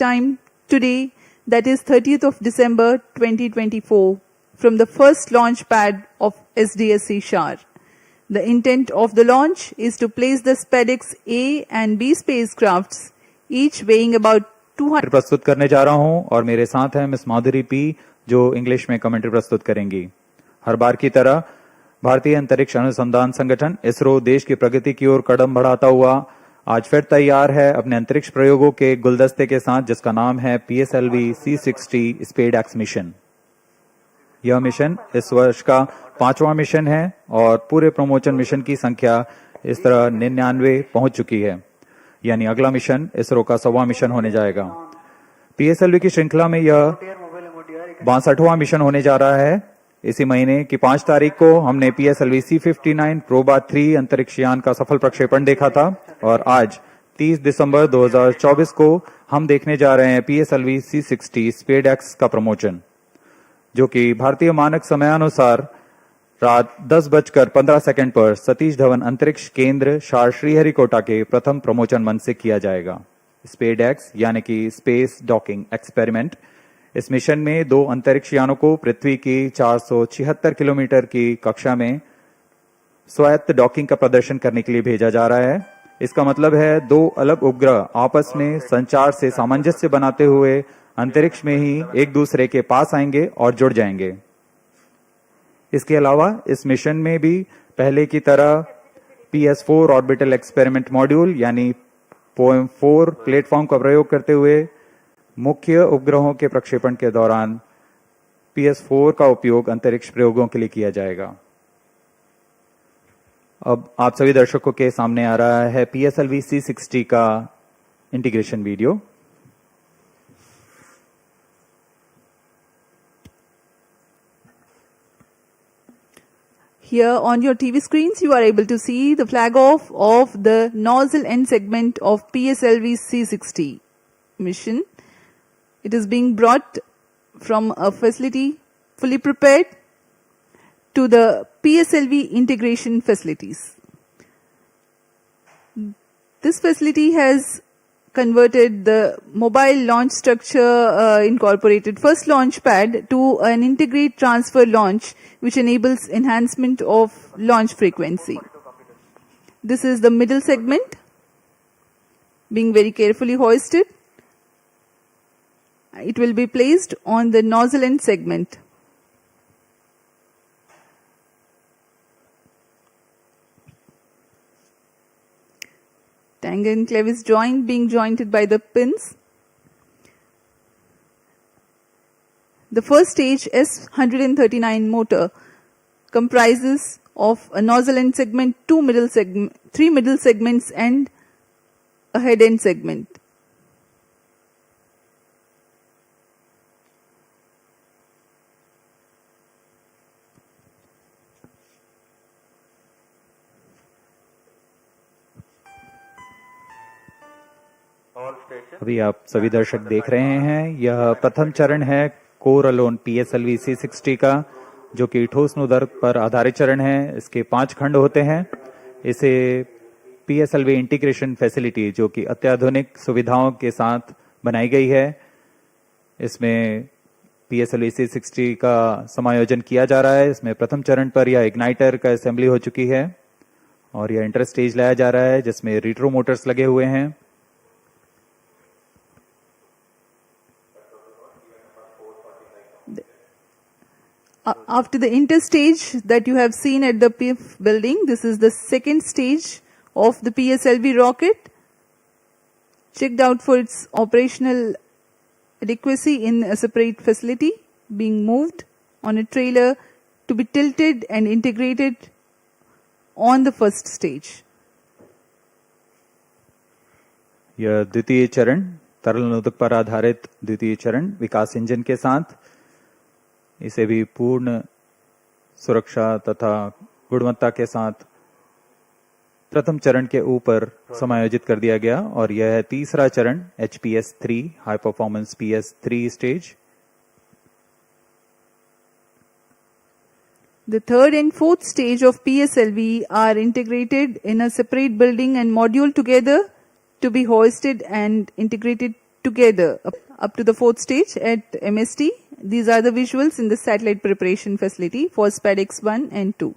time today, that is 30th of December 2024, from the first launch pad of SDSC Shar. The intent of the launch is to place the SpaDeX A and B spacecrafts, each weighing about 200. प्रस्तुत करने जा रहा हूं और मेरे साथ हैं miss माधुरी P जो इंग्लिश में कमेंट्री प्रस्तुत करेंगी। हर बार की तरह भारतीय अंतरिक्ष अनुसंधान संगठन इसरो देश की प्रगति की ओर कदम बढ़ाता हुआ आज फिर तैयार है अपने अंतरिक्ष प्रयोगों के गुलदस्ते के साथ, जिसका नाम है PSLV C60 SpaDeX मिशन। यह मिशन इस वर्ष का 5वां मिशन है और पूरे प्रमोशन मिशन की संख्या इस तरह 99 पहुंच चुकी है, यानी अगला मिशन इसरो का 100वां मिशन होने जाएगा। PSLV की श्रृंखला में यह 62वां मिशन होने जा रहा है। इसी महीने की 5 तारीख को हमने PSLV C59 प्रोबा 3 अंतरिक्ष यान का सफल प्रक्षेपण देखा था और आज 30 दिसंबर 2024 को हम देखने जा रहे हैं PSLV C60 SpaDeX का प्रमोशन, जो कि भारतीय मानक समयानुसार रात 10:15 पर सतीश धवन अंतरिक्ष केंद्र शार श्रीहरिकोटा के प्रथम प्रमोशन मंच से किया जाएगा। SpaDeX यानी कि स्पेस डॉकिंग एक्सपेरिमेंट, इस मिशन में 2 अंतरिक्ष यानों को पृथ्वी की 476 किलोमीटर की कक्षा में स्वायत्त डॉकिंग का प्रदर्शन करने के लिए भेजा जा रहा है। इसका मतलब है 2 अलग उपग्रह आपस में संचार से सामंजस्य बनाते हुए अंतरिक्ष में ही एक दूसरे के पास आएंगे और जुड़ जाएंगे। इसके अलावा इस मिशन में भी पहले की तरह PS4 ऑर्बिटल एक्सपेरिमेंट मॉड्यूल यानी POEM4 प्लेटफॉर्म का प्रयोग करते हुए मुख्य उपग्रहों के प्रक्षेपण के दौरान PS4 का उपयोग अंतरिक्ष प्रयोगों के लिए किया जाएगा। अब आप सभी दर्शकों के सामने आ रहा है PSLV C60 का integration video. Here on your TV screens, you are able to see the flag off of the nozzle end segment of PSLV C60 mission. It is being brought from a facility fully prepared to the PSLV integration facilities. This facility has converted the mobile launch structure incorporated first launch pad to an integrate transfer launch, which enables enhancement of launch frequency. This is the middle segment being very carefully hoisted. It will be placed on the nozzle end segment. Tang and clevis joint being jointed by the pins. The first stage S139 motor comprises of a nozzle end segment, 3 middle segments and a head end segment. अभी आप सभी दर्शक देख रहे हैं, यह प्रथम चरण है कोर अलोन PSLV C60 का, जो कि ठोस नोदर पर आधारित चरण है। इसके 5 खंड होते हैं। इसे PSLV इंटीग्रेशन फैसिलिटी, जो कि अत्याधुनिक सुविधाओं के साथ बनाई गई है, इसमें PSLV C60 का समायोजन किया जा रहा है। इसमें प्रथम चरण पर यह इग्नाइटर का असेंबली हो चुकी है और यह इंटर स्टेज लाया जा रहा है, जिसमें रिट्रो मोटर्स लगे हुए हैं। After the interstage that you have seen at the PIF building, this is the second stage of the PSLV rocket, checked out for its operational adequacy in a separate facility, being moved on a trailer to be tilted and integrated on the first stage. यह द्वितीय चरण तरल नोदक पर आधारित द्वितीय चरण विकास engine के साथ, इसे भी पूर्ण सुरक्षा तथा गुणवत्ता के साथ प्रथम चरण के ऊपर समायोजित कर दिया गया और यह है तीसरा चरण HPS3 high performance PS3 stage. The third and fourth stage of PSLV are integrated in a separate building and module together to be hoisted and integrated together up to the fourth stage at MST. These are the visuals in the satellite preparation facility for SpaDeX 1 and 2.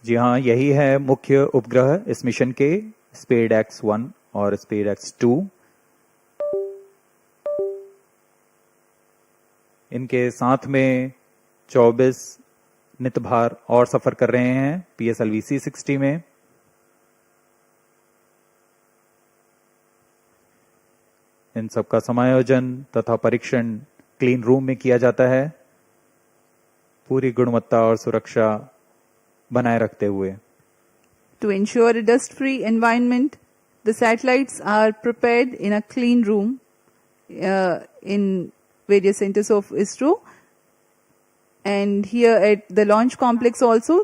जी हाँ, यही है मुख्य उपग्रह इस mission के, SpaDeX 1 और SpaDeX 2। इनके साथ में 24 नितभार और सफर कर रहे हैं PSLV C60 में। इन सब का समायोजन तथा परीक्षण क्लीन रूम में किया जाता है, पूरी गुणवत्ता और सुरक्षा बनाए रखते हुए। To ensure a dust-free environment, the satellites are prepared in a clean room in various centers of Isro. And here at the launch complex also,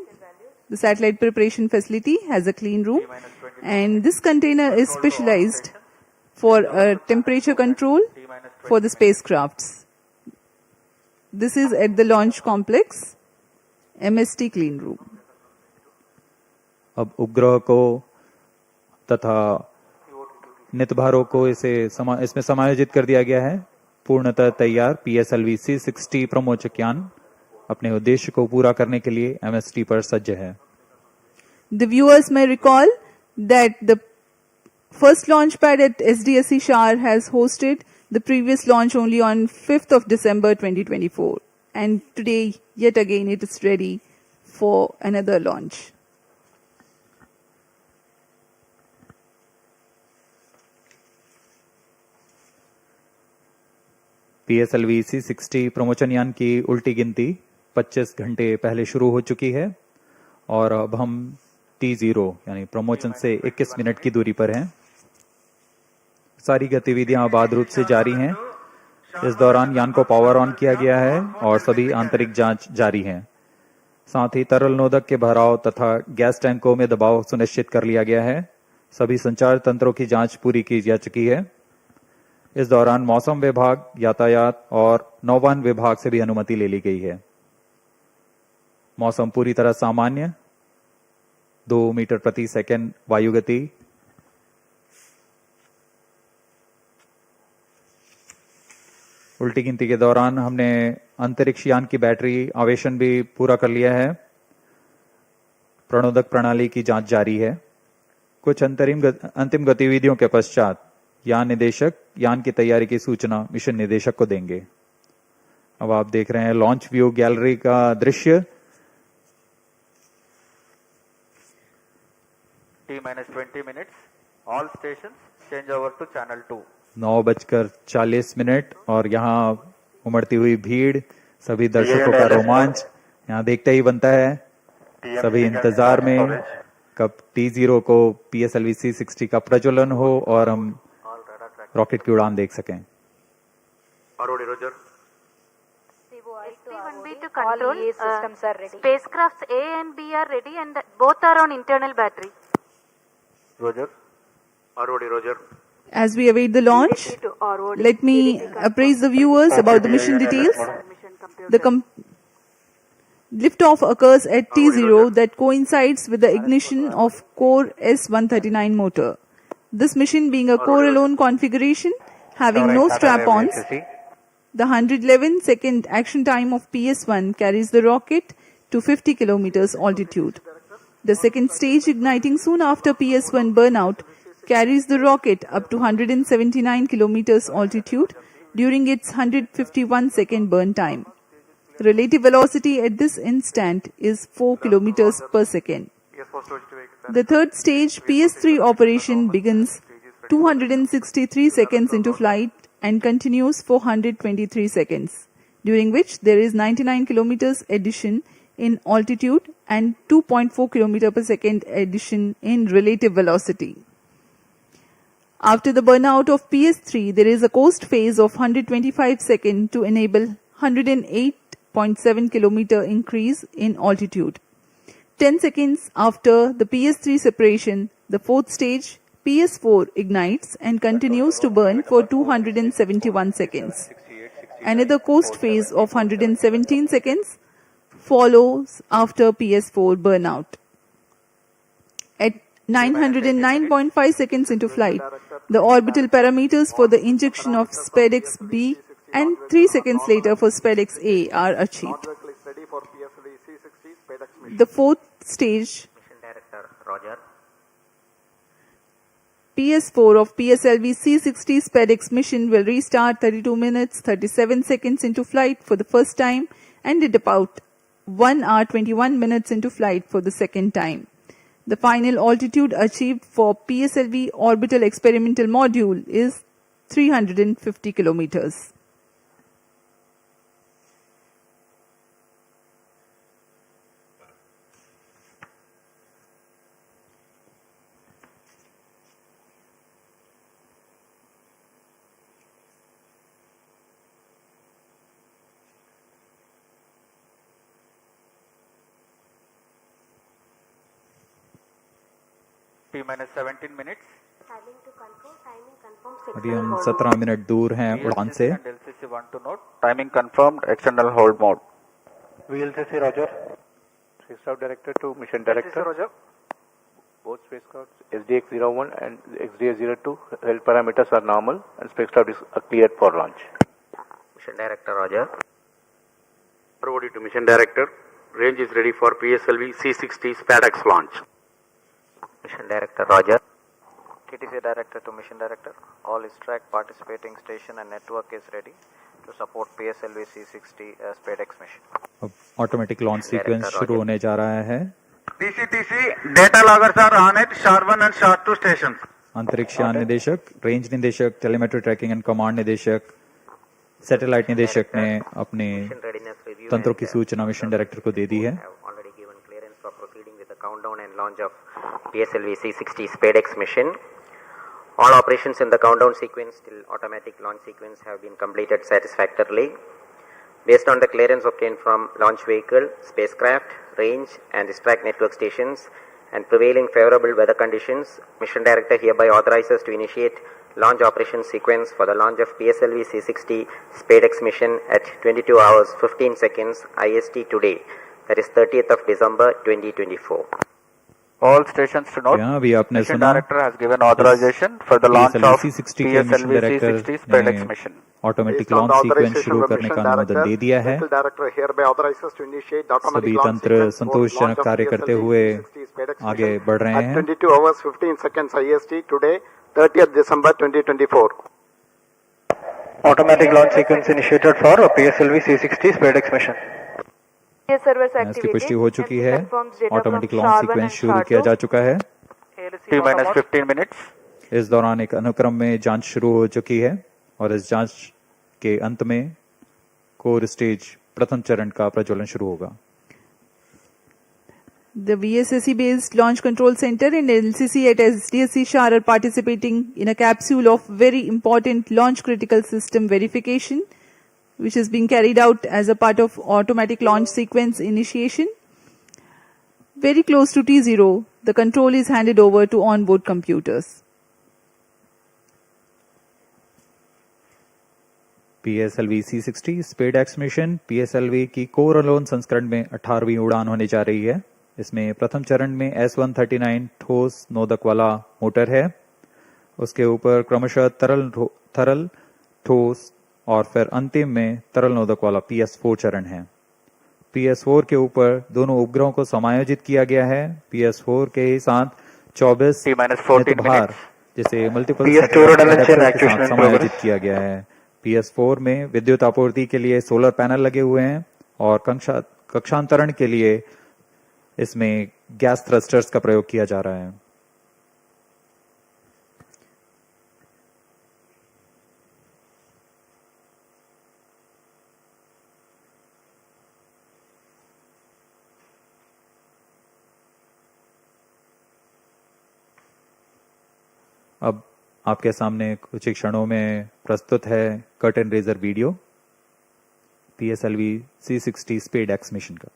the satellite preparation facility has a clean room. And this container is specialized for temperature control for the spacecrafts. This is at the launch complex, MST clean room. अब उपग्रह को तथा नितभारों को इसमें समायोजित कर दिया गया है। पूर्णतः तैयार PSLV C60 प्रमोचकयान अपने उद्देश्य को पूरा करने के लिए MST पर सज्ज है। The viewers may recall that the first launch pad at SDSC Shar has hosted the previous launch only on 5th of December 2024. And today, yet again, it is ready for another launch. PSLV C60 प्रमोचन यान की उल्टी गिनती 25 घंटे पहले शुरू हो चुकी है और अब हम T0 यानी प्रमोचन से 21 मिनट की दूरी पर हैं। सारी गतिविधियां आबाद रूप से जारी हैं। इस दौरान यान को पावर ऑन किया गया है और सभी आंतरिक जांच जारी है। साथ ही तरल नोदक के भराव तथा गैस टैंकों में दबाव सुनिश्चित कर लिया गया है। सभी संचार तंत्रों की जांच पूरी की जा चुकी है। इस दौरान मौसम विभाग, यातायात और नौवहन विभाग से भी अनुमति ले ली गई है। मौसम पूरी तरह सामान्य, 2 मीटर प्रति सेकंड वायु गति। उल्टी गिनती के दौरान हमने अंतरिक्ष यान की बैटरी आवेशन भी पूरा कर लिया है। प्रणोदक प्रणाली की जांच जारी है। कुछ अंतिम गतिविधियों के पश्चात यान निदेशक यान की तैयारी की सूचना मिशन निदेशक को देंगे। अब आप देख रहे हैं लॉन्च व्यू गैलरी का दृश्य। T-20 minutes. All stations change over to channel 2. 9:40 और यहाँ उमड़ती हुई भीड़, सभी दर्शकों का रोमांच यहाँ देखते ही बनता है। सभी इंतजार में कब T0 को PSLV C60 का प्रज्वलन हो और हम रॉकेट की उड़ान देख सकें। Roger. ST1B to control. All systems are ready. Spacecrafts A and B are ready, and both are on internal battery. Roger. Roger. As we await the launch, let me appraise the viewers about the mission details. The liftoff occurs at T0 that coincides with the ignition of core S139 motor. This mission being a core-alone configuration, having no strap-ons, the 111-second action time of PS1 carries the rocket to 50 kilometers altitude. The second stage, igniting soon after PS1 burnout, carries the rocket up to 179 kilometers altitude during its 151-second burn time. Relative velocity at this instant is 4 kilometers per second. The third stage, PS3 operation, begins 263 seconds into flight and continues for 123 seconds, during which there is 99 kilometers addition in altitude and 2.4 kilometer per second addition in relative velocity. After the burnout of PS3, there is a coast phase of 125 seconds to enable 108.7 kilometer increase in altitude. 10 seconds after the PS3 separation, the fourth stage, PS4, ignites and continues to burn for 271 seconds. Another coast phase of 117 seconds follows after PS4 burnout. At 909.5 seconds into flight. The orbital parameters for the injection of SpaDeX B and 3 seconds later for SpaDeX A are achieved. The fourth stage, Mission Director Roger. PS4 of PSLV C60 SpaDeX mission will restart 32 minutes 37 seconds into flight for the first time and at about 1 hour 21 minutes into flight for the second time. The final altitude achieved for PSLV orbital experimental module is 350 kilometers. T minus 17 minutes. अभी हम 17 minute दूर हैं उड़ान से। And LCC want to note. Timing confirmed. External hold mode. VLCC Roger. Spacecraft Director to Mission Director. Roger. Both spacecrafts SDX-01 and XDA-02 health parameters are normal and spacecraft is cleared for launch. Mission Director Roger. Forwarded to Mission Director. Range is ready for PSLV C60 SpaDeX launch. Mission Director Roger. TTC Director to Mission Director. All ISTRAC participating station and network is ready to support PSLV C60 SpaDeX mission. अब automatic launch sequence शुरू होने जा रहा है। DCTC data loggers are on at SHAR-1 and SHAR-2 stations. अंतरिक्ष यान निदेशक, range निदेशक, टेलीमेट्री ट्रैकिंग एंड कमांड निदेशक, सैटेलाइट निदेशक ने अपने तंत्रों की सूचना मिशन डायरेक्टर को दे दी है। Already given clearance for proceeding with the countdown and launch of PSLV C60 SpaDeX mission. All operations in the countdown sequence till automatic launch sequence have been completed satisfactorily. Based on the clearance obtained from launch vehicle, spacecraft, range and ISTRAC network stations and prevailing favorable weather conditions, Mission Director hereby authorizes to initiate launch operation sequence for the launch of PSLV C60 SpaDeX mission at 22 hours 15 seconds IST today, that is 30th of December 2024. All stations to note. यहाँ भी आपने Mission सुना Director has given authorization for the launch of C60 के mission PSLV director C60 SpaDeX ने mission. Automatic launch sequence शुरू करने का अनुमोदन दे दिया है। सभी तंत्र संतोषजनक कार्य करते हुए आगे बढ़ रहे हैं। 22 hours 15 seconds IST today, 30th December 2024. Automatic launch sequence initiated for PSLV C60 SpaDeX mission. इसकी पुष्टि हो चुकी है। ऑटोमेटिक लॉन्च सीक्वेंस शुरू किया जा चुका है। T minus 15 minutes. इस दौरान एक अनुक्रम में जांच शुरू हो चुकी है और इस जांच के अंत में कोर स्टेज प्रथम चरण का प्रज्वलन शुरू होगा। The VSSC based Launch Control Center and LCC at SDSC SHAR are participating in a capsule of very important launch critical system verification, which is being carried out as a part of automatic launch sequence initiation. Very close to T0, the control is handed over to onboard computers. PSLV C60 SpaDeX mission PSLV की core alone संस्करण में 18वीं उड़ान होने जा रही है। इसमें प्रथम चरण में S139 ठोस नोदक वाला मोटर है। उसके ऊपर क्रमशः तरल ठोस और फिर अंतिम में तरल नोदक वाला PS4 चरण है। PS4 के ऊपर दोनों उपग्रहों को समायोजित किया गया है। PS4 के साथ 24 भार जिसे मल्टीपल समायोजित किया गया है। PS4 में विद्युत आपूर्ति के लिए सोलर पैनल लगे हुए हैं और कक्षांतरण के लिए इसमें गैस थ्रस्टर्स का प्रयोग किया जा रहा है। अब आपके सामने कुछ ही क्षणों में प्रस्तुत है curtain raiser video PSLV C60 SpaDeX mission का।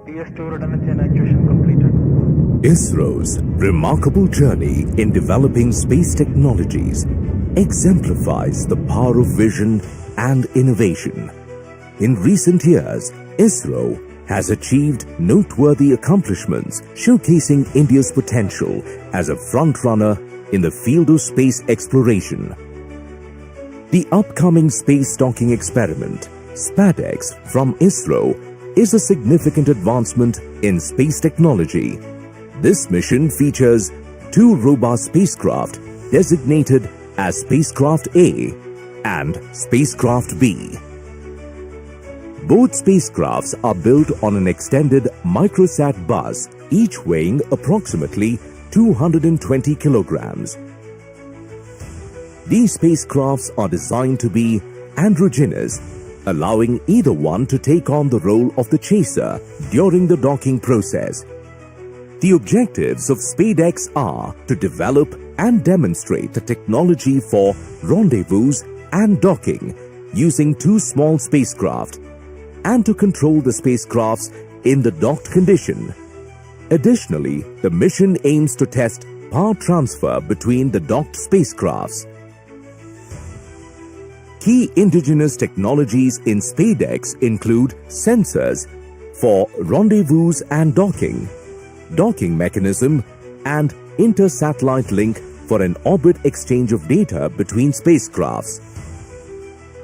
DS2 redundancy and actuation completed. ISRO's remarkable journey in developing space technologies exemplifies the power of vision and innovation. In recent years, ISRO has achieved noteworthy accomplishments showcasing India's potential as a frontrunner in the field of space exploration. The upcoming space docking experiment, SpaDeX, from ISRO is a significant advancement in space technology. This mission features two robust spacecraft designated as Spacecraft A and Spacecraft B. Both spacecrafts are built on an extended microsat bus, each weighing approximately 220 kilograms. These spacecrafts are designed to be androgynous, allowing either one to take on the role of the chaser during the docking process. The objectives of SpaDeX are to develop and demonstrate the technology for rendezvous and docking using two small spacecraft, and to control the spacecrafts in the docked condition. Additionally, the mission aims to test power transfer between the docked spacecrafts. Key indigenous technologies in SpaDeX include sensors for rendezvous and docking, docking mechanism, and inter-satellite link for an orbit exchange of data between spacecrafts.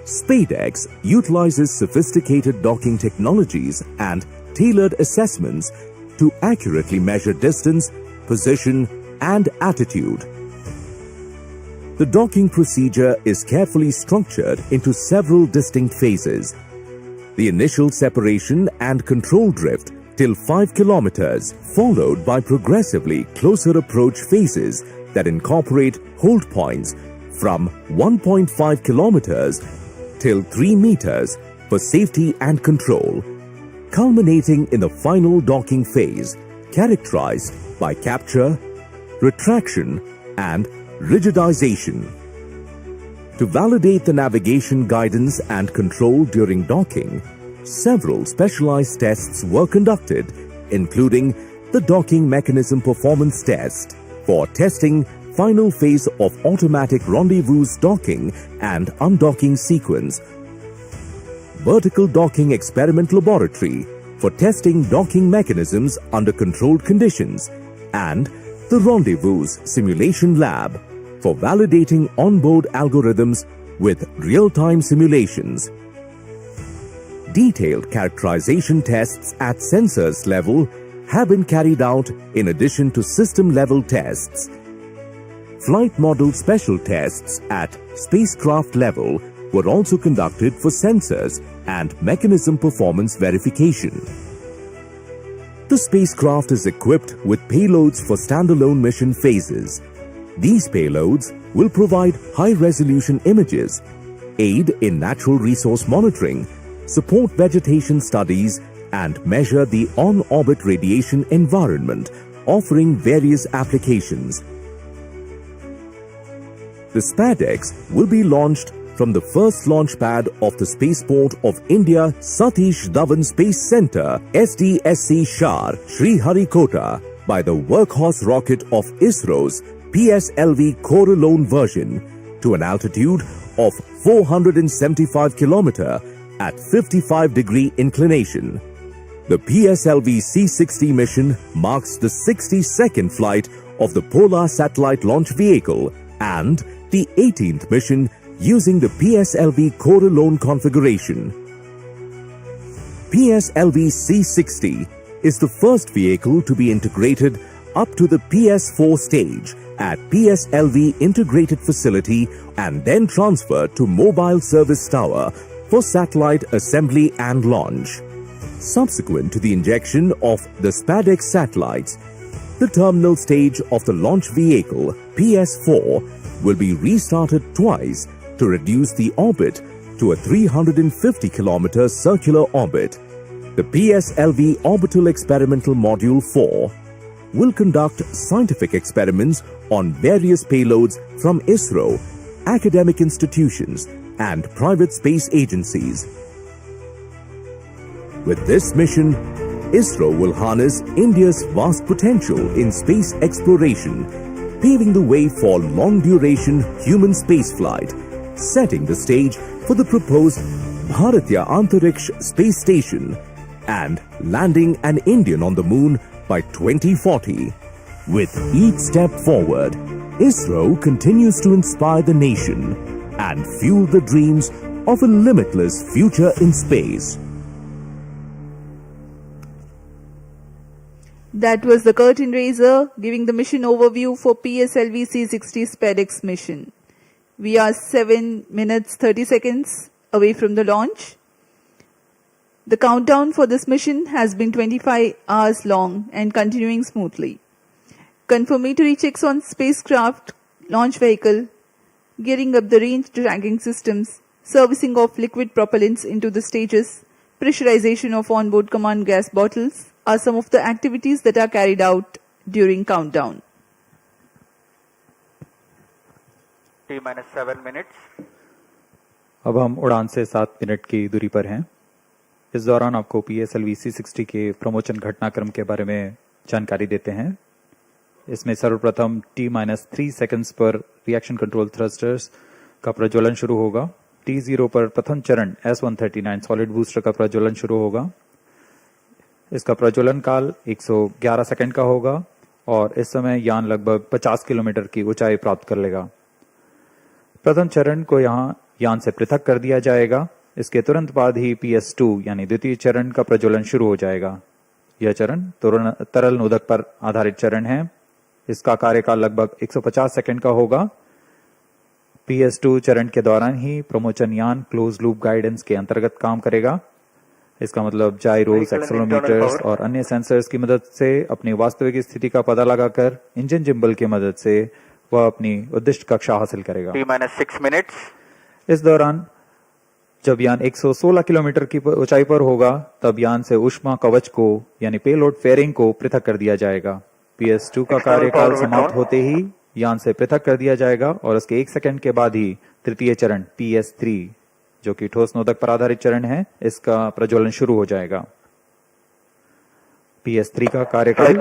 SpaDeX utilizes sophisticated docking technologies and tailored assessments to accurately measure distance, position, and attitude. The docking procedure is carefully structured into several distinct phases. The initial separation and control drift till 5 kilometers, followed by progressively closer approach phases that incorporate hold points from 1.5 kilometers till 3 meters for safety and control, culminating in the final docking phase, characterized by capture, retraction, and rigidization. To validate the navigation guidance and control during docking, several specialized tests were conducted, including the docking mechanism performance test for testing final phase of automatic rendezvous docking and undocking sequence, vertical docking experiment laboratory for testing docking mechanisms under controlled conditions, and the rendezvous simulation lab for validating onboard algorithms with real-time simulations. Detailed characterization tests at sensors level have been carried out in addition to system-level tests. Flight model special tests at spacecraft level were also conducted for sensors and mechanism performance verification. The spacecraft is equipped with payloads for standalone mission phases. These payloads will provide high-resolution images, aid in natural resource monitoring, support vegetation studies, and measure the on-orbit radiation environment, offering various applications. The SpaDeX will be launched from the first launch pad of the Spaceport of India Satish Dhawan Space Centre SDSC Shar, Sriharikota, by the workhorse rocket of ISRO's PSLV core-alone version to an altitude of 475 km at 55-degree inclination. The PSLV C-60 mission marks the 62nd flight of the Polar Satellite Launch Vehicle and the 18th mission using the PSLV core-alone configuration. PSLV C-60 is the first vehicle to be integrated up to the PS4 stage at PSLV Integrated Facility and then transferred to Mobile Service Tower for satellite assembly and launch. Subsequent to the injection of the SpaDeX satellites, the terminal stage of the launch vehicle, PS4, will be restarted twice to reduce the orbit to a 350-kilometer circular orbit. The PSLV Orbital Experimental Module 4 will conduct scientific experiments on various payloads from ISRO, academic institutions, and private space agencies. With this mission, ISRO will harness India's vast potential in space exploration, paving the way for long-duration human spaceflight, setting the stage for the proposed Bharatiya Antariksh Space Station and landing an Indian on the moon by 2040. With each step forward, ISRO continues to inspire the nation and fuel the dreams of a limitless future in space. That was the curtain raiser giving the mission overview for PSLV C60 SpaDeX mission. We are 7 minutes 30 seconds away from the launch. The countdown for this mission has been 25 hours long and continuing smoothly. Confirmatory checks on spacecraft, launch vehicle, gearing up the range tracking systems, servicing of liquid propellants into the stages, pressurization of onboard command gas bottles are some of the activities that are carried out during countdown. T-7 minutes. अब हम उड़ान से 7 minute की दूरी पर हैं। इस दौरान आपको PSLV C60 के प्रमोशन घटनाक्रम के बारे में जानकारी देते हैं। इसमें सर्वप्रथम T-3 सेकंड्स पर रिएक्शन कंट्रोल थ्रस्टर्स का प्रज्वलन शुरू होगा। T0 पर प्रथम चरण S139 सॉलिड बूस्टर का प्रज्वलन शुरू होगा। इसका प्रज्वलन काल 111 सेकंड का होगा और इस समय यान लगभग 50 किलोमीटर की ऊंचाई प्राप्त कर लेगा। प्रथम चरण को यहां यान से पृथक कर दिया जाएगा। इसके तुरंत बाद ही PS2 यानी द्वितीय चरण का प्रज्वलन शुरू हो जाएगा। यह चरण तरल नोदक पर आधारित चरण है। इसका कार्यकाल लगभग 150 सेकंड का होगा। PS2 चरण के दौरान ही प्रमोशन यान क्लोज लूप गाइडेंस के अंतर्गत काम करेगा। इसका मतलब जाइरोस, एक्सेलेरोमीटर्स और अन्य सेंसर्स की मदद से अपनी वास्तविक स्थिति का पता लगाकर इंजन जिम्बल की मदद से वह अपनी उद्दिष्ट कक्षा हासिल करेगा। T-6 minutes. इस दौरान जब यान 116 किलोमीटर की ऊंचाई पर होगा तब यान से ऊष्मा कवच को यानी पेलोड फेयरिंग को पृथक कर दिया जाएगा। PS2 का कार्यकाल समाप्त होते ही यान से पृथक कर दिया जाएगा और उसके 1 सेकंड के बाद ही तृतीय चरण PS3 जो कि ठोस नोदक पर आधारित चरण है, इसका प्रज्वलन शुरू हो जाएगा। PS3 का कार्यकाल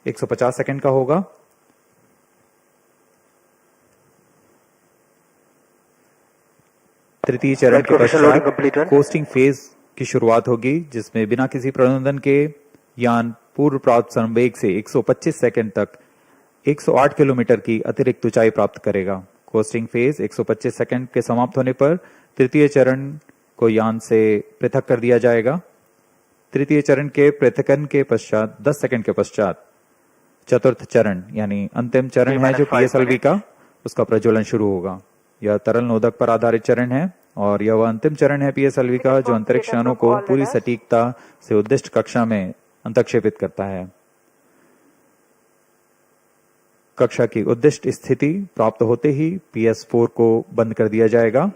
150 सेकंड का होगा। तृतीय चरण के पश्चात कोस्टिंग फेज की शुरुआत होगी, जिसमें बिना किसी प्रबंधन के यान पूर्व प्राप्त संवेग से 125 सेकंड तक 108 किलोमीटर की अतिरिक्त ऊंचाई प्राप्त करेगा। कोस्टिंग फेज 125 सेकंड के समाप्त होने पर तृतीय चरण को यान से पृथक कर दिया जाएगा। तृतीय चरण के पृथकन के पश्चात 10 सेकंड के पश्चात चतुर्थ चरण यानी अंतिम चरण है जो PSLV का, उसका प्रज्वलन शुरू होगा। यह तरल नोदक पर आधारित चरण है और यह वह अंतिम चरण है PSLV का जो अंतरिक्ष यानों को पूरी सटीकता से उद्दिष्ट कक्षा में अंतक्षेपित करता है। कक्षा की उद्दिष्ट स्थिति प्राप्त होते ही PS4 को बंद कर दिया जाएगा।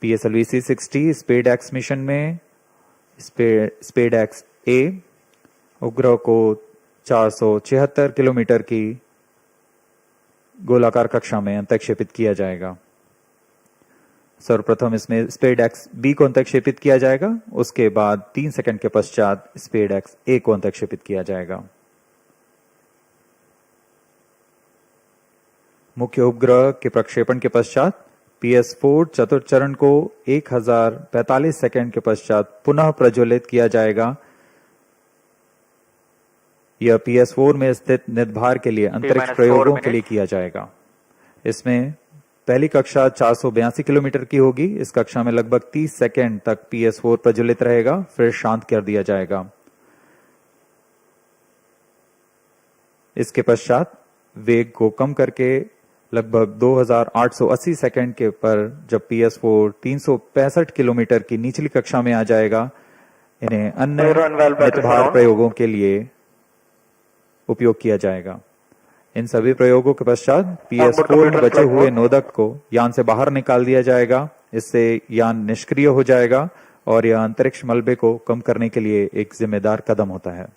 PSLV C60 SpaDeX मिशन में SpaDeX A उपग्रह को 476 किलोमीटर की गोलाकार कक्षा में अंतक्षेपित किया जाएगा। सर्वप्रथम इसमें SpaDeX B को अंतक्षेपित किया जाएगा, उसके बाद 3 सेकंड के पश्चात SpaDeX A को अंतक्षेपित किया जाएगा। मुख्य उपग्रह के प्रक्षेपण के पश्चात PS4 चतुर्थ चरण को 1045 सेकंड के पश्चात पुनः प्रज्वलित किया जाएगा। यह PS4 में स्थित निदभार के लिए अंतरिक्ष प्रयोगों के लिए किया जाएगा। इसमें पहली कक्षा 482 किलोमीटर की होगी। इस कक्षा में लगभग 30 सेकंड तक PS4 प्रज्वलित रहेगा, फिर शांत कर दिया जाएगा। इसके पश्चात वेग को कम करके लगभग 2880 सेकंड के पर जब PS4 365 किलोमीटर की निचली कक्षा में आ जाएगा, इन्हें अन्य निदभार प्रयोगों के लिए उपयोग किया जाएगा। इन सभी प्रयोगों के पश्चात PS4 में बचे हुए नोदक को यान से बाहर निकाल दिया जाएगा। इससे यान निष्क्रिय हो जाएगा और यह अंतरिक्ष मलबे को कम करने के लिए एक जिम्मेदार कदम होता है।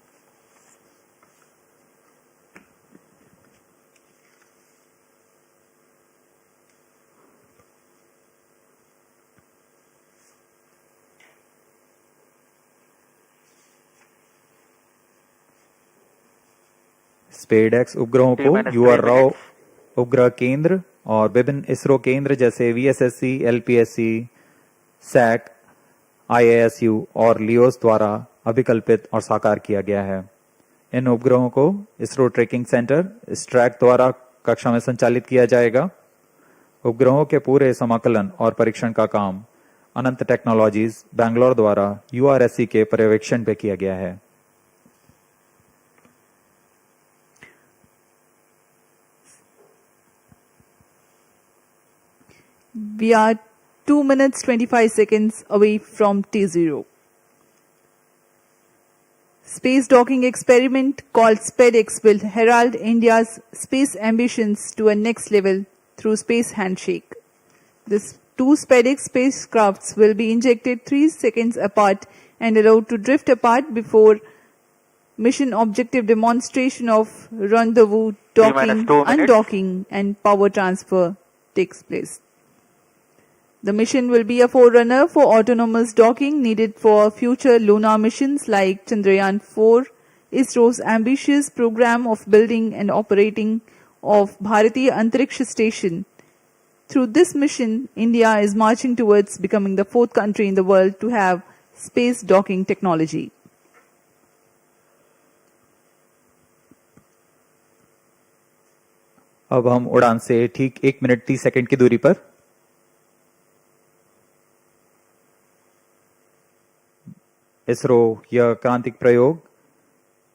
स्पेडेक्स उपग्रहों को T-minus यूआर 3 राव minutes. उपग्रह केंद्र और विभिन्न इसरो केंद्र जैसे वीएसएससी, एलपीएससी, सैक, आईएएसयू और लियोस द्वारा अभिकल्पित और साकार किया गया है। इन उपग्रहों को इसरो ट्रैकिंग सेंटर स्ट्रैक द्वारा कक्षा में संचालित किया जाएगा। उपग्रहों के पूरे समाकलन और परीक्षण का काम अनंत टेक्नोलॉजीज बैंगलोर द्वारा यूआरएससी के पर्यवेक्षण पे किया गया है। We are 2 minutes 25 seconds away from T0. Space docking experiment called SpaDeX will herald India's space ambitions to a next level through space handshake. These two SpaDeX spacecrafts will be injected 3 seconds apart and allowed to drift apart before mission objective demonstration of rendezvous, docking, 2 minutes. undocking and power transfer takes place. The mission will be a forerunner for autonomous docking needed for future lunar missions like Chandrayaan-4, ISRO's ambitious program of building and operating of Bharatiya Antariksha Station. Through this mission, India is marching towards becoming the 4th country in the world to have space docking technology. अब हम उड़ान से ठीक 1 minute 30 second की दूरी पर इसरो यह क्रांतिक प्रयोग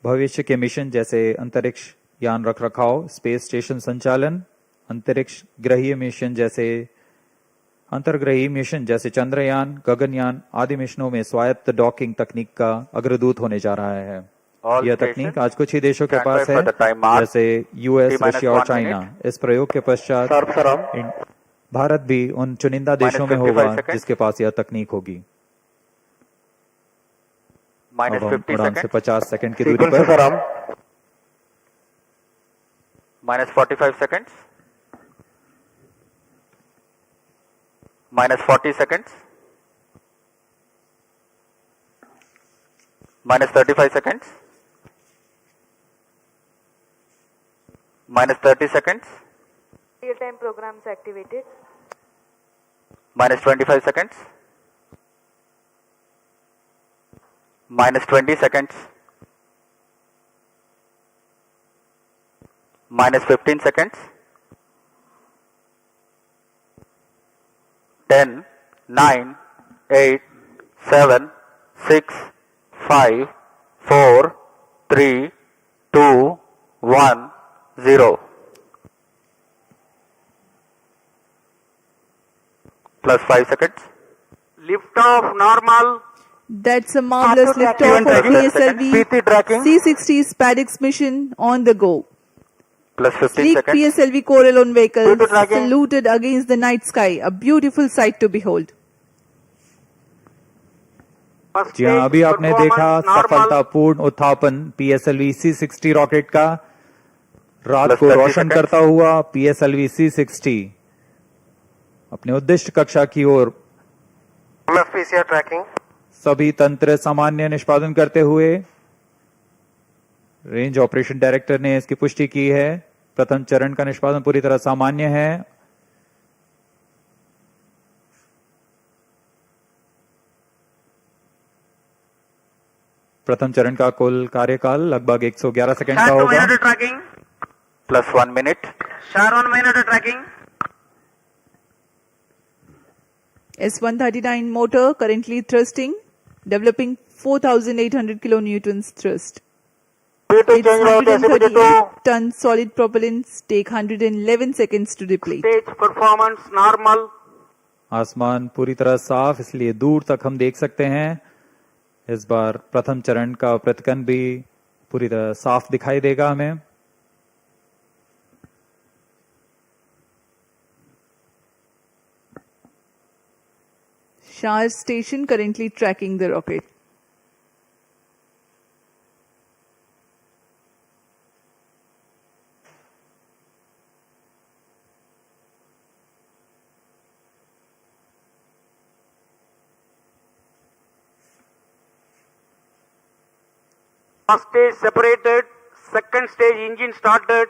भविष्य के मिशन जैसे अंतरिक्ष यान रखरखाव, स्पेस स्टेशन संचालन, अंतरिक्ष ग्रहीय मिशन जैसे अंतर्ग्रही मिशन जैसे चंद्रयान, गगनयान आदि मिशनों में स्वायत्त डॉकिंग तकनीक का अग्रदूत होने जा रहा है। All यह stations तकनीक आज कुछ ही देशों के stand पास by है for the time mark. जैसे यूएस, T-minus रशिया और 1 चाइना। minute. इस प्रयोग के पश्चात Sir, sir. भारत भी उन चुनिंदा देशों में 55 होगा seconds. जिसके पास यह तकनीक होगी। Minus अब हम 50 उड़ान से seconds. 50 सेकंड की दूरी Sequence, पर sir. Minus 45 seconds. Minus 40 seconds. Minus 35 seconds. Minus 30 seconds. Real-time programs activated. Minus 25 seconds. Minus 20 seconds. Minus 15 seconds. 10, 9, 8, 7, 6, 5, 4, 3, 2, 1, 0. Plus 5 seconds. Liftoff normal. That's a marvelous liftoff of PSLV PT tracking. C60 SpaDeX mission on the go. Plus 15 Sleek seconds. PSLV Corelon vehicle Good tracking. saluted against the night sky, a beautiful sight to behold. First जी हाँ, stage अभी आपने देखा performance normal. सफलतापूर्ण उत्थापन PSLV C60 rocket का रात Plus को 30 रोशन seconds. करता हुआ पीएसएलवी C60 अपने उद्दिष्ट कक्षा की ओर Plus PCR tracking. सभी तंत्र सामान्य निष्पादन करते हुए रेंज ऑपरेशन डायरेक्टर ने इसकी पुष्टि की है। प्रथम चरण का निष्पादन पूरी तरह सामान्य है। प्रथम चरण का कुल कार्यकाल लगभग 111 सेकंड का Start 2 होगा। minute tracking. Plus 1 minute. Start 1 minute tracking. S139 motor currently thrusting, developing 4,800 kilonewtons thrust. Its 138-ton solid propellants take 111 seconds to deplete. Stage performance normal. आसमान पूरी तरह साफ, इसलिए दूर तक हम देख सकते हैं। इस बार प्रथम चरण का प्रतिकन भी पूरी तरह साफ दिखाई देगा हमें। Shah station currently tracking the rocket. First stage separated. Second stage engine started.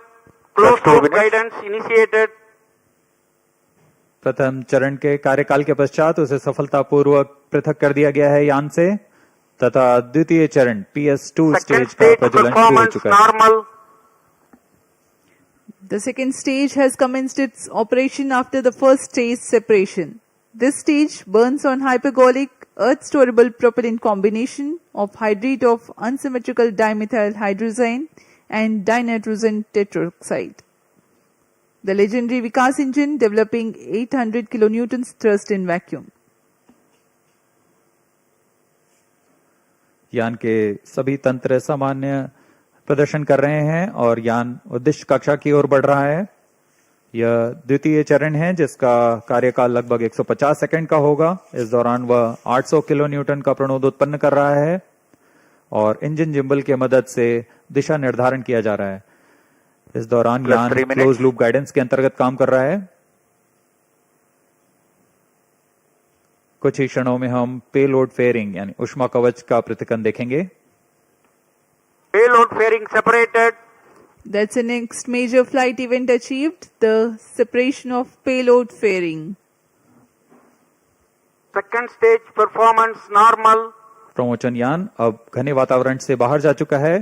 Closed loop guidance initiated. प्रथम चरण के कार्यकाल के पश्चात उसे सफलतापूर्वक पृथक कर दिया गया है यान से तथा द्वितीय चरण PS2 Second स्टेज का stage प्रज्वलन शुरू हो performance चुका है। normal. The second stage has commenced its operation after the first stage separation. This stage burns on hypergolic earth-storable propellant combination of hydrate of unsymmetrical dimethyl hydrazine and dinitrogen tetroxide. The legendary Vikas engine developing 800 kilonewtons thrust in vacuum. यान के सभी तंत्र सामान्य प्रदर्शन कर रहे हैं और यान उद्दिष्ट कक्षा की ओर बढ़ रहा है। यह द्वितीय चरण है जिसका कार्यकाल लगभग 150 सेकंड का होगा। इस दौरान वह 800 किलो न्यूटन का प्रणोद उत्पन्न कर रहा है और इंजन जिम्बल की मदद से दिशा निर्धारण किया जा रहा है। इस दौरान यान क्लोज लूप गाइडेंस के अंतर्गत काम कर रहा है। कुछ ही क्षणों में हम पेलोड फेयरिंग यानी ऊष्मा कवच का पृथक्करण देखेंगे। Payload fairing separated. That's the next major flight event achieved, the separation of payload fairing. Second stage performance normal. प्रमोचन यान अब घने वातावरण से बाहर जा चुका है।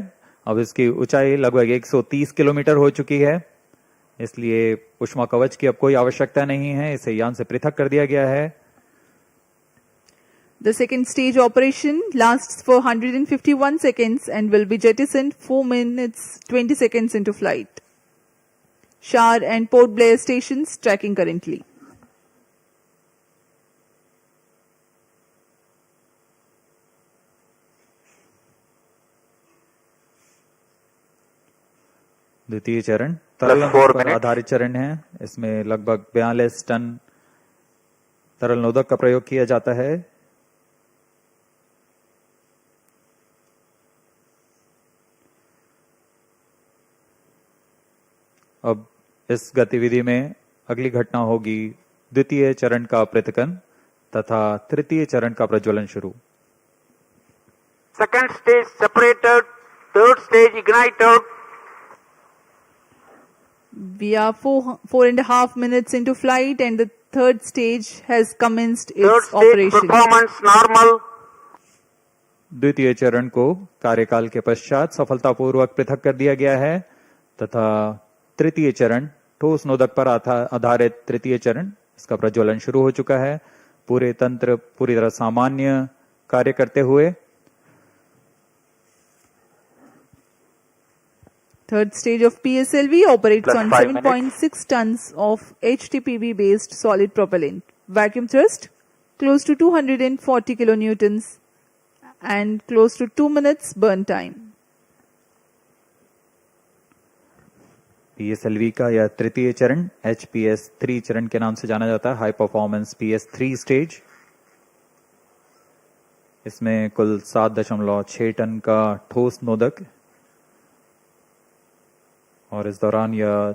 अब इसकी ऊंचाई लगभग 130 किलोमीटर हो चुकी है, इसलिए ऊष्मा कवच की अब कोई आवश्यकता नहीं है। इसे यान से पृथक कर दिया गया है। The second stage operation lasts for 151 seconds and will be jettisoned 4 minutes 20 seconds into flight. Shar and Port Blair stations tracking currently. द्वितीय चरण तरल पर आधारित चरण है। इसमें लगभग 42 टन तरल नोदक का प्रयोग किया जाता है। अब इस गतिविधि में अगली घटना होगी द्वितीय चरण का पृथक्करण तथा तृतीय चरण का प्रज्वलन शुरू। Second stage separated. Third stage ignited. We are four and a half minutes into flight and the third stage has commenced Third its stage operation. performance normal. द्वितीय चरण को कार्यकाल के पश्चात सफलतापूर्वक पृथक कर दिया गया है तथा तृतीय चरण ठोस नोदक पर आधारित तृतीय चरण इसका प्रज्वलन शुरू हो चुका है। पूरे तंत्र पूरी तरह सामान्य कार्य करते हुए Third stage of PSLV operates on 7.6 tons of HTPB based solid propellant. Vacuum thrust close to 240 kilonewtons and close to 2 minutes burn time. PSLV का यह तृतीय चरण HPS3 चरण के नाम से जाना जाता है, हाई परफॉर्मेंस PS3 स्टेज। इसमें कुल 7.6 टन का ठोस नोदक और इस दौरान यह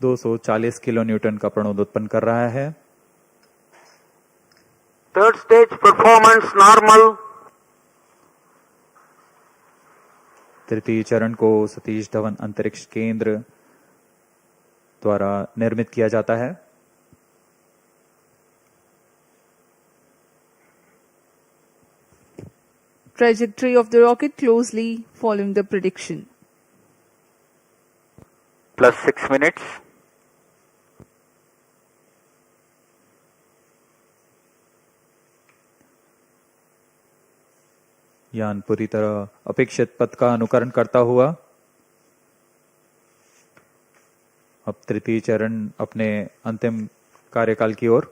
240 किलो न्यूटन का प्रणोद उत्पन्न कर रहा है। Third stage performance normal. तृतीय चरण को सतीश धवन अंतरिक्ष केंद्र द्वारा निर्मित किया जाता है। Trajectory of the rocket closely following the prediction. Plus 6 minutes. यान पूरी तरह अपेक्षित पथ का अनुकरण करता हुआ अब तृतीय चरण अपने अंतिम कार्यकाल की ओर।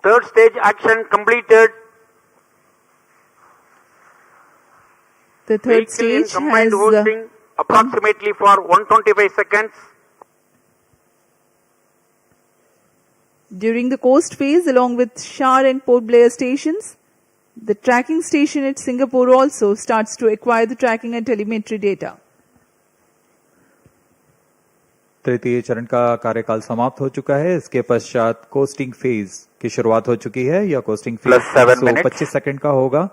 Third stage action completed. The third Vehicle in stage combined has hosting approximately for 125 seconds. during the coast phase along with Shar and Port Blair stations. The tracking station at Singapore also starts to acquire the tracking and telemetry data. तृतीय चरण का कार्यकाल समाप्त हो चुका है। इसके पश्चात कोस्टिंग फेज की शुरुआत हो चुकी है। यह कोस्टिंग फेज 125 सेकंड का होगा।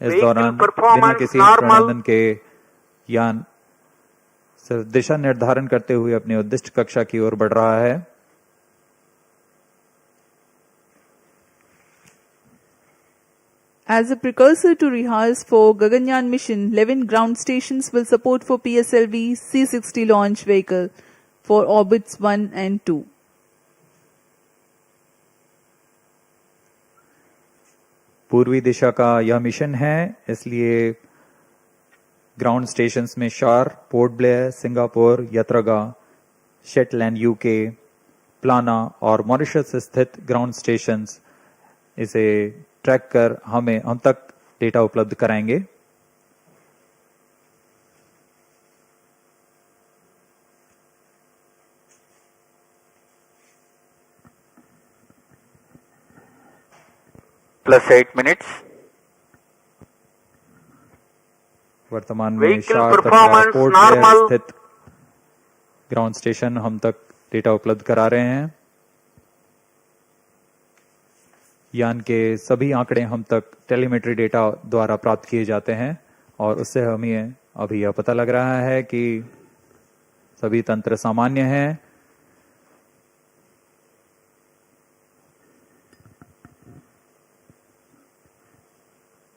इस दौरान बिना किसी प्रणोदन के यान सिर्फ दिशा निर्धारण करते हुए अपनी उद्दिष्ट कक्षा की ओर बढ़ रहा है। As a precursor to rehearse for Gaganyaan mission, 11 ground stations will support for PSLV C-60 launch vehicle for orbits 1 and 2. पूर्वी दिशा का यह मिशन है, इसलिए ग्राउंड स्टेशंस में शार, पोर्ट ब्लेयर, सिंगापुर, यत्रगा, शेटलैंड यूके, प्लाना और मॉरिशस स्थित ग्राउंड स्टेशंस इसे ट्रैक कर हम तक डेटा उपलब्ध कराएंगे। +8 minutes. वर्तमान में Vehicle शार तथा performance पोर्ट ब्लेयर normal. स्थित ग्राउंड स्टेशन हम तक डेटा उपलब्ध करा रहे हैं। यान के सभी आंकड़े हम तक टेलीमेट्री डेटा द्वारा प्राप्त किए जाते हैं और उससे हमें अभी यह पता लग रहा है कि सभी तंत्र सामान्य हैं।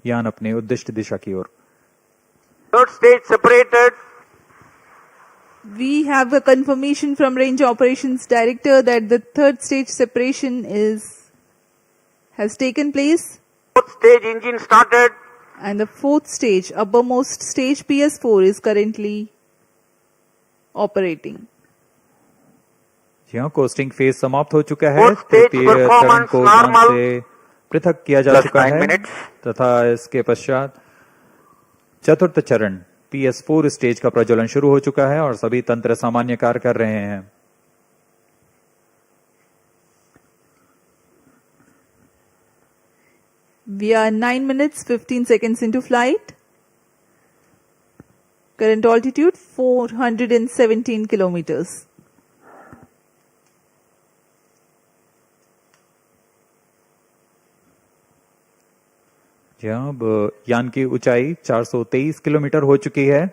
यान अपने उद्दिष्ट दिशा की ओर। Third stage separated. We have a confirmation from Range Operations Director that the third stage separation has taken place, Fourth stage engine started. and the fourth stage, uppermost stage PS4 is currently operating. यहाँ costing phase समाप्त हो चुका है। Fourth stage तृतीय चरण performance को यान normal. से पृथक किया जा Plus चुका 9 है minutes. तथा इसके पश्चात चतुर्थ चरण PS4 स्टेज का प्रज्वलन शुरू हो चुका है और सभी तंत्र सामान्य कार्य कर रहे हैं। We are 9 minutes 15 seconds into flight. Current altitude 417 kilometers. यहाँ अब यान की ऊंचाई 423 किलोमीटर हो चुकी है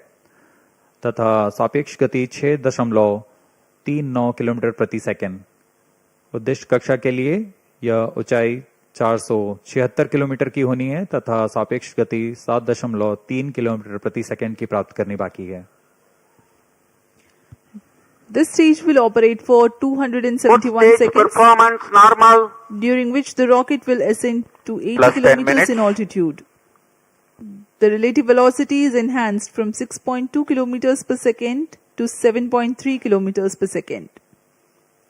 तथा सापेक्ष गति 6.39 किलोमीटर प्रति सेकंड। उद्दिष्ट कक्षा के लिए यह ऊंचाई 476 किलोमीटर की होनी है तथा सापेक्ष गति 7.3 किलोमीटर प्रति सेकंड की प्राप्त करनी बाकी है। This stage will operate for 271 Fourth stage seconds, performance normal. during which the rocket will ascend to 80 Plus 10 kilometers minutes. in altitude. The relative velocity is enhanced from 6.2 kilometers per second to 7.3 kilometers per second.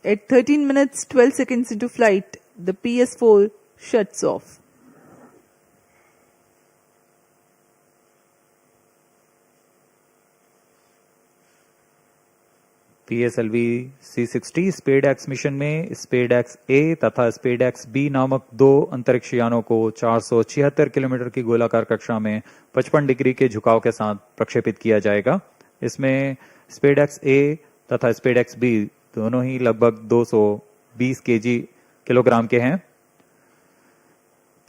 At 13 minutes 12 seconds into flight, the PS4 shuts off. PSLV C-60 SpaDeX mission में SpaDeX A तथा SpaDeX B नामक दो अंतरिक्ष यानों को 476 kilometre की गोलाकार कक्षा में 55 डिग्री के झुकाव के साथ प्रक्षेपित किया जाएगा। इसमें SpaDeX A तथा SpaDeX B दोनों ही लगभग 220 किलोग्राम के हैं।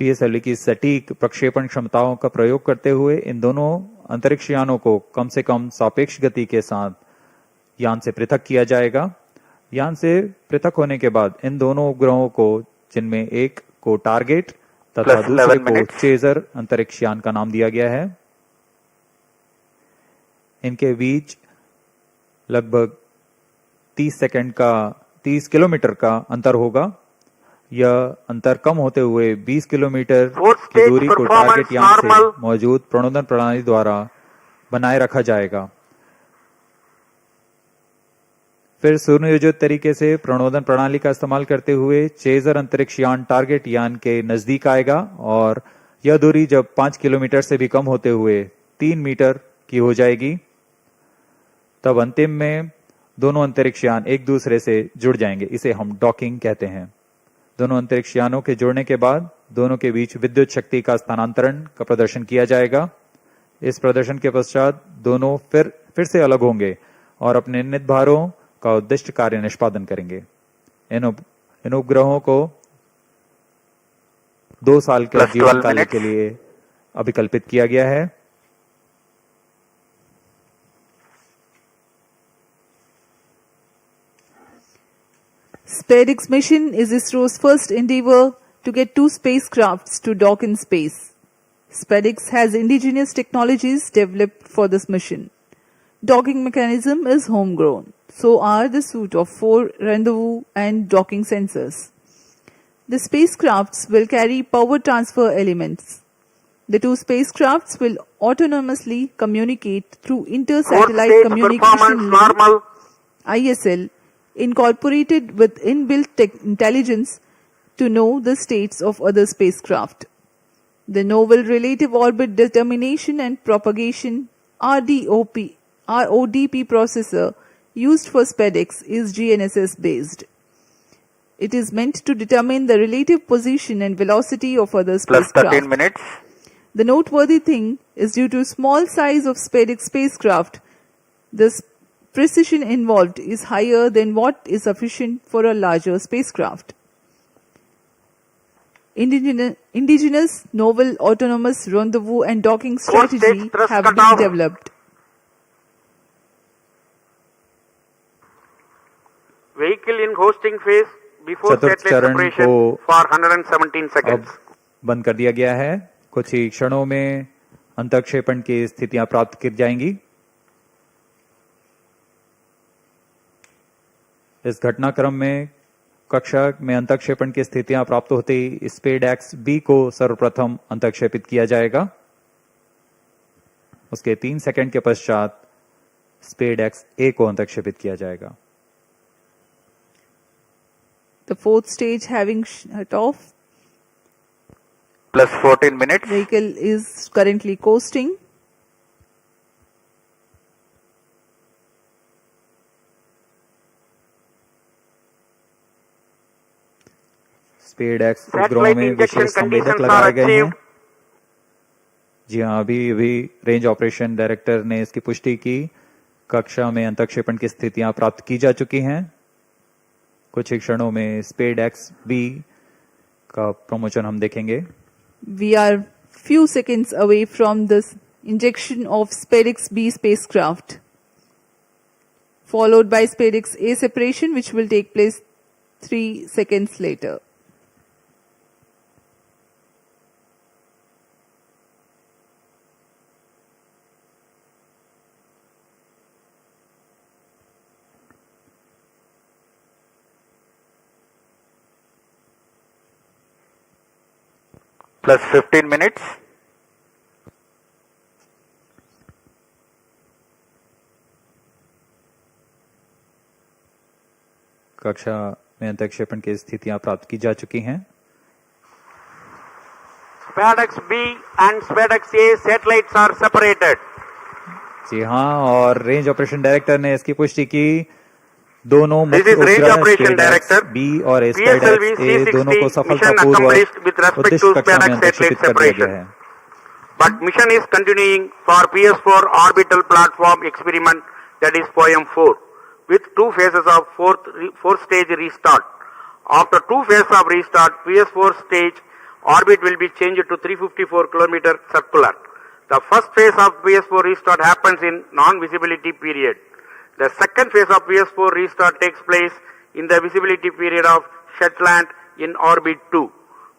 PSLV की सटीक प्रक्षेपण क्षमताओं का प्रयोग करते हुए इन दोनों अंतरिक्ष यानों को कम से कम सापेक्ष गति के साथ यान से पृथक किया जाएगा। यान से पृथक होने के बाद इन दोनों उपग्रहों को, जिनमें एक को टारगेट तथा दूसरे को चेजर अंतरिक्ष यान का नाम दिया गया है, इनके बीच लगभग 30 किलोमीटर का अंतर होगा। यह अंतर कम होते हुए 20 किलोमीटर की दूरी को टारगेट यान से मौजूद प्रणोदन प्रणाली द्वारा बनाए रखा जाएगा। फिर सुनियोजित तरीके से प्रणोदन प्रणाली का इस्तेमाल करते हुए चेजर अंतरिक्ष यान टारगेट यान के नजदीक आएगा और यह दूरी जब 5 किलोमीटर से भी कम होते हुए 3 मीटर की हो जाएगी, तब अंतिम में दोनों अंतरिक्ष यान एक दूसरे से जुड़ जाएंगे। इसे हम डॉकिंग कहते हैं। दोनों अंतरिक्ष यानों के जुड़ने के बाद दोनों के बीच विद्युत शक्ति का स्थानांतरण का प्रदर्शन किया जाएगा। इस प्रदर्शन के पश्चात दोनों फिर से अलग होंगे और अपने नित भारों का उद्दिष्ट कार्य निष्पादन करेंगे। इन उपग्रहों को 2 साल के जीवन काल के लिए अभिकल्पित किया गया है। SpaDeX mission is ISRO's first endeavor to get 2 spacecrafts to dock in space. SpaDeX has indigenous technologies developed for this mission. Docking mechanism is homegrown. So are the suite of 4 rendezvous and docking sensors. The spacecrafts will carry power transfer elements. The 2 spacecrafts will autonomously communicate through inter-satellite communication link ISL incorporated with inbuilt intelligence to know the states of other spacecraft. The novel relative orbit determination and propagation RODP processor used for SpaDeX is GNSS based. It is meant to determine the relative position and velocity of other spacecraft. Plus 13 minutes. The noteworthy thing is due to small size of SpaDeX spacecraft, the precision involved is higher than what is sufficient for a larger spacecraft. Indigenous novel autonomous rendezvous and docking strategy have been developed. Vehicle in hosting phase before चतुर्थ satellite चरण separation को for 117 seconds. अब बंद कर दिया गया है। कुछ ही क्षणों में अंतक्षेपण की स्थितियां प्राप्त की जाएंगी। इस घटनाक्रम में कक्षा में अंतक्षेपण की स्थितियां प्राप्त होते ही SpaDeX B को सर्वप्रथम अंतक्षेपित किया जाएगा। उसके 3 सेकंड के पश्चात SpaDeX A को अंतक्षेपित किया जाएगा। The 4th stage having shut off. Plus 14 minutes. Vehicle is currently coasting. SpaDeX उपग्रहों में विशेष संवेदक लगाए गए हैं। जी हाँ, अभी रेंज ऑपरेशन डायरेक्टर ने इसकी पुष्टि की। कक्षा में अंतक्षेपण की स्थितियां प्राप्त की जा चुकी हैं। कुछ ही क्षणों में SpaDeX B का प्रमोशन हम देखेंगे। We are few seconds away from the injection of SpaDeX B spacecraft, followed by SpaDeX A separation, which will take place 3 seconds later. Plus 15 minutes. कक्षा में अंतक्षेपण की स्थितियां प्राप्त की जा चुकी हैं। SpaDeX B and SpaDeX A satellites are separated. जी हाँ, और रेंज ऑपरेशन डायरेक्टर ने इसकी पुष्टि की। दोनों मुख्य उपग्रह SpaDeX B और SpaDeX A दोनों को सफलतापूर्वक उद्दिष्ट कक्षा में अंतक्षेपित कर दिया गया है। But mission is continuing for PS4 orbital platform experiment, that is POEM 4, with 2 phases of fourth stage restart. After 2 phases of restart, PS4 stage orbit will be changed to 354 km circular. The first phase of PS4 restart happens in non-visibility period. The second phase of PS4 restart takes place in the visibility period of Shetland in orbit 2.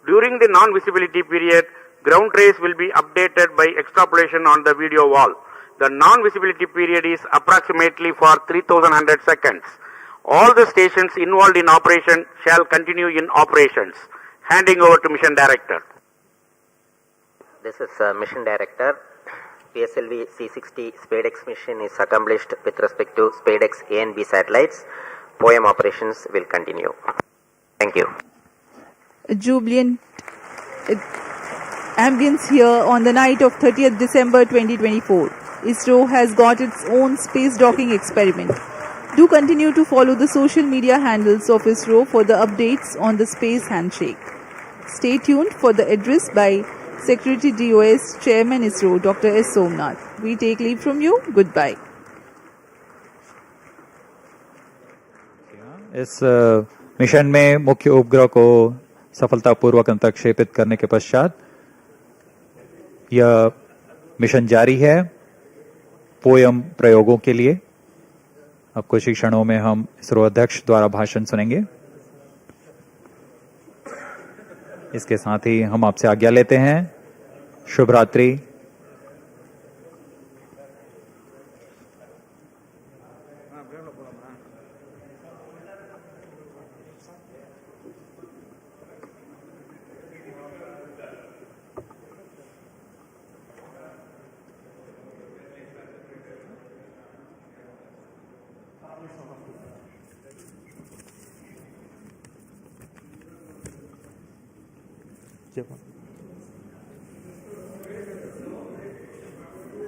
During the non-visibility period, ground trace will be updated by extrapolation on the video wall. The non-visibility period is approximately for 3100 seconds. All the stations involved in operation shall continue in operations. Handing over to Mission Director. This is Mission Director. PSLV C60 SpaDeX mission is accomplished with respect to SpaDeX A and B satellites. POEM operations will continue. Thank you. A jubilant ambience here on the night of 30th December 2024. ISRO has got its own space docking experiment. Do continue to follow the social media handles of ISRO for the updates on the space handshake. Stay tuned for the address by Secretary DOS Chairman ISRO Dr. S. Somnath. We take leave from you. Goodbye. इस mission में मुख्य उपग्रह को सफलतापूर्वक अंतक्षेपित करने के पश्चात यह मिशन जारी है पोयम प्रयोगों के लिए। अब कुछ ही क्षणों में हम इसरो अध्यक्ष द्वारा भाषण सुनेंगे। इसके साथ ही हम आपसे आज्ञा लेते हैं। शुभ रात्रि।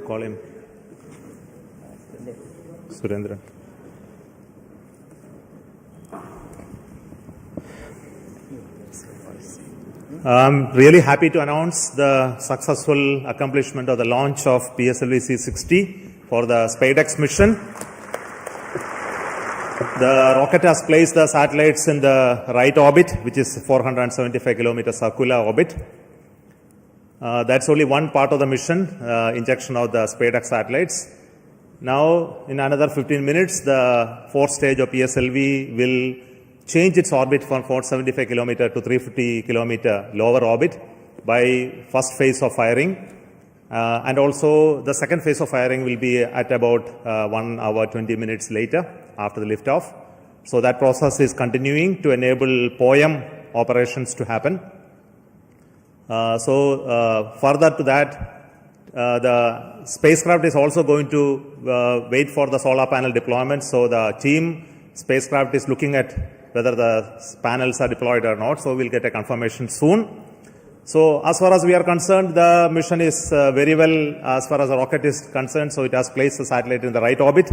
Call him. Surendra. I'm really happy to announce the successful accomplishment of the launch of PSLV C60 for the SpaDeX mission. The rocket has placed the satellites in the right orbit, which is 475 kilometer circular orbit. That's only one part of the mission, injection of the SpaDeX satellites. Now, in another 15 minutes, the fourth stage of PSLV will change its orbit from 475 kilometer to 350 kilometer lower orbit by first phase of firing. And also, the second phase of firing will be at about 1 hour, 20 minutes later after the liftoff. So that process is continuing to enable POEM operations to happen. Further to that, the spacecraft is also going to wait for the solar panel deployment. So the team spacecraft is looking at whether the panels are deployed or not. So we'll get a confirmation soon. So as far as we are concerned, the mission is very well as far as the rocket is concerned. So it has placed the satellite in the right orbit.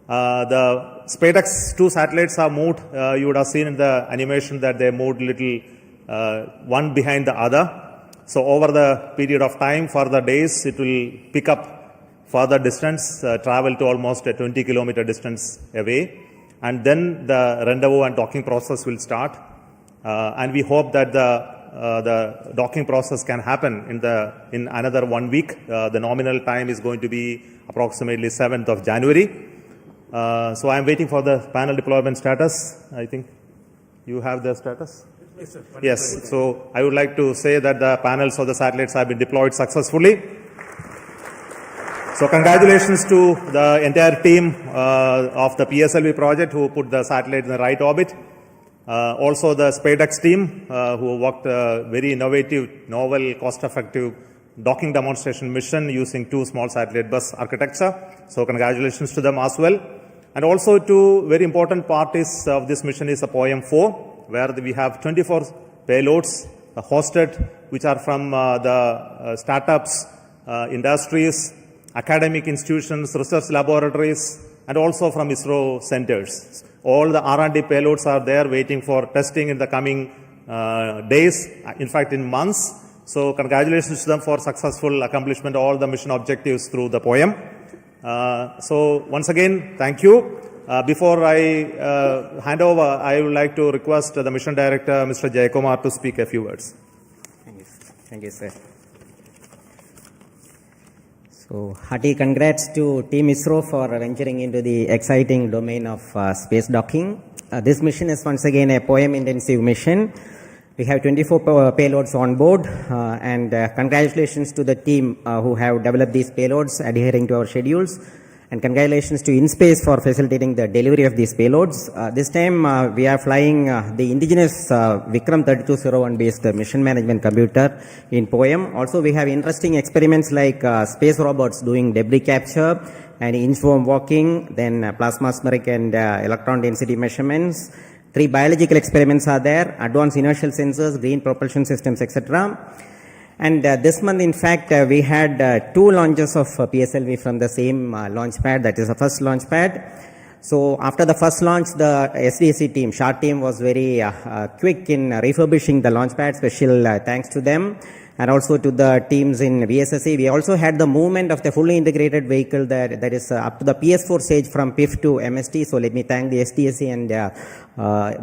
The SpaDeX 2 satellites are moved. You would have seen in the animation that they moved little one behind the other. So over the period of time, for the days, it will pick up further distance, travel to almost a 20 kilometer distance away. And then the rendezvous and docking process will start. And we hope that the docking process can happen in another 1 week. The nominal time is going to be approximately 7th of January. So I'm waiting for the panel deployment status. I think you have the status? Yes, sir. Yes. So I would like to say that the panels of the satellites have been deployed successfully. So congratulations to the entire team of the PSLV project who put the satellite in the right orbit. Also the SpaDeX team who worked a very innovative, novel, cost-effective docking demonstration mission using 2 small satellite bus architecture. So congratulations to them as well. And also two very important parts of this mission is a POEM 4, where we have 24 payloads hosted, which are from the startups, industries, academic institutions, research laboratories, and also from Isro centers. All the R&D payloads are there waiting for testing in the coming days, in fact in months. So congratulations to them for successful accomplishment of all the mission objectives through the POEM. So once again, thank you. Before I hand over, I would like to request the mission director, Mr. Jayakumar, to speak a few words. Thank you, sir. So, hearty congrats to Team Isro for venturing into the exciting domain of space docking. This mission is once again a POEM-intensive mission. We have 24 payloads on board, and congratulations to the team who have developed these payloads adhering to our schedules. And congratulations to InSpace for facilitating the delivery of these payloads. This time we are flying the indigenous Vikram 3201 based mission management computer in POEM. Also we have interesting experiments like space robots doing debris capture and inchworm walking, then plasmaspheric and electron density measurements. 3 biological experiments are there, advanced inertial sensors, green propulsion systems, etc. And this month, in fact, we had 2 launches of PSLV from the same launch pad, that is the first launch pad. So after the first launch, the SDC team, SHART team, was very quick in refurbishing the launch pad. Special thanks to them. and also to the teams in VSSC. We also had the movement of the fully integrated vehicle that is up to the PS4 stage from PIF to MST. So let me thank the SDSC and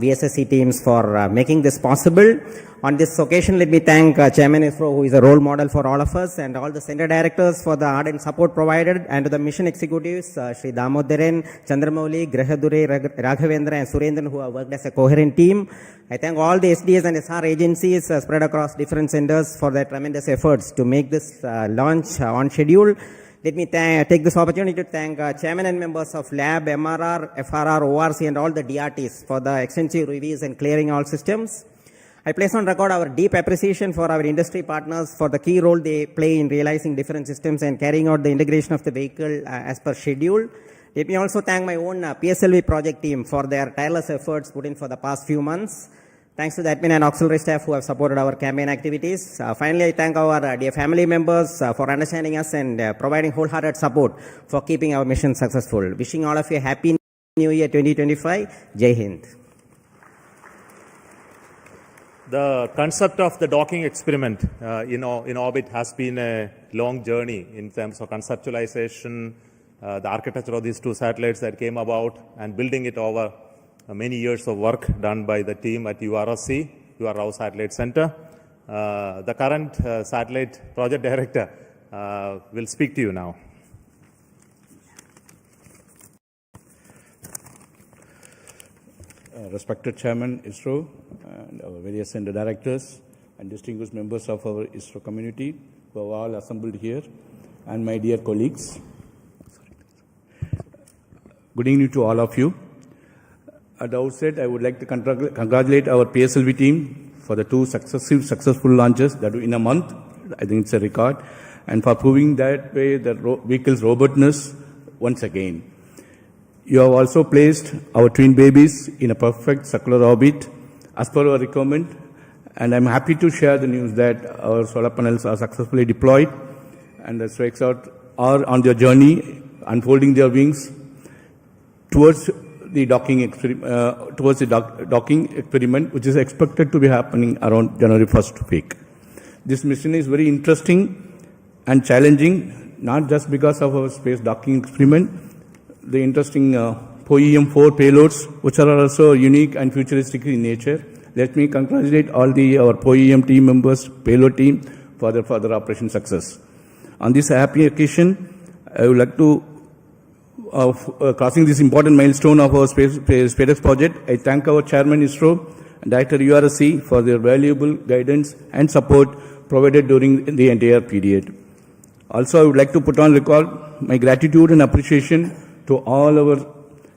VSSC teams for making this possible. On this occasion, let me thank Chairman Isro, who is a role model for all of us, and all the center directors for the ardent support provided, and to the mission executives, Sri Damodaran, Chandramouli, Grahadure, Raghavendra, and Surendran, who have worked as a coherent team. I thank all the SDS and SR agencies spread across different centers for their tremendous efforts to make this launch on schedule. Let me take this opportunity to thank chairman and members of Lab, MRR, FRR, ORC, and all the DRTs for the extensive reviews and clearing all systems. I place on record our deep appreciation for our industry partners for the key role they play in realizing different systems and carrying out the integration of the vehicle as per schedule. Let me also thank my own PSLV project team for their tireless efforts put in for the past few months. Thanks to the admin and auxiliary staff who have supported our campaign activities. Finally, I thank our dear family members for understanding us and providing wholehearted support for keeping our mission successful. Wishing all of you a happy New Year 2025. Jai Hind. The concept of the docking experiment in orbit has been a long journey in terms of conceptualization, the architecture of these two satellites that came about, and building it over many years of work done by the team at URSC, UR Satellite Center. The current satellite project director will speak to you now. Respected Chairman ISRO and our various center directors and distinguished members of our ISRO community who have all assembled here, and my dear colleagues. Good evening to all of you. At the outset, I would like to congratulate our PSLV team for the two successful launches that in a month. I think it's a record, and for proving that way the vehicle's robustness once again. You have also placed our twin babies in a perfect circular orbit as per our requirement, and I'm happy to share the news that our solar panels are successfully deployed and the spacecraft are on their journey, unfolding their wings towards the docking experiment, which is expected to be happening around January 1st week. This mission is very interesting and challenging, not just because of our space docking experiment, the interesting POEM4 payloads, which are also unique and futuristic in nature. Let me congratulate all our POEM team members, payload team, for their further operation success. On this happy occasion, I would like to, crossing this important milestone of our SpaDeX project, I thank our Chairman ISRO and Director URSC for their valuable guidance and support provided during the entire period. Also, I would like to put on record my gratitude and appreciation to all our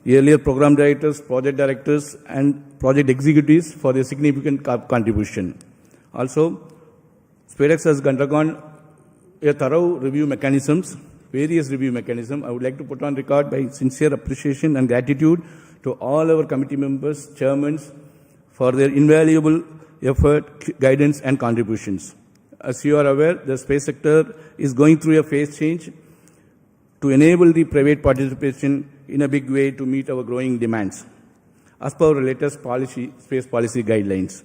earlier program directors, project directors, and project executives for their significant contribution. Also, SpaDeX has undergone a thorough review mechanisms, various review mechanisms. I would like to put on record my sincere appreciation and gratitude to all our committee members, chairmen, for their invaluable effort, guidance, and contributions. As you are aware, the space sector is going through a phase change to enable the private participation in a big way to meet our growing demands, as per our latest space policy guidelines.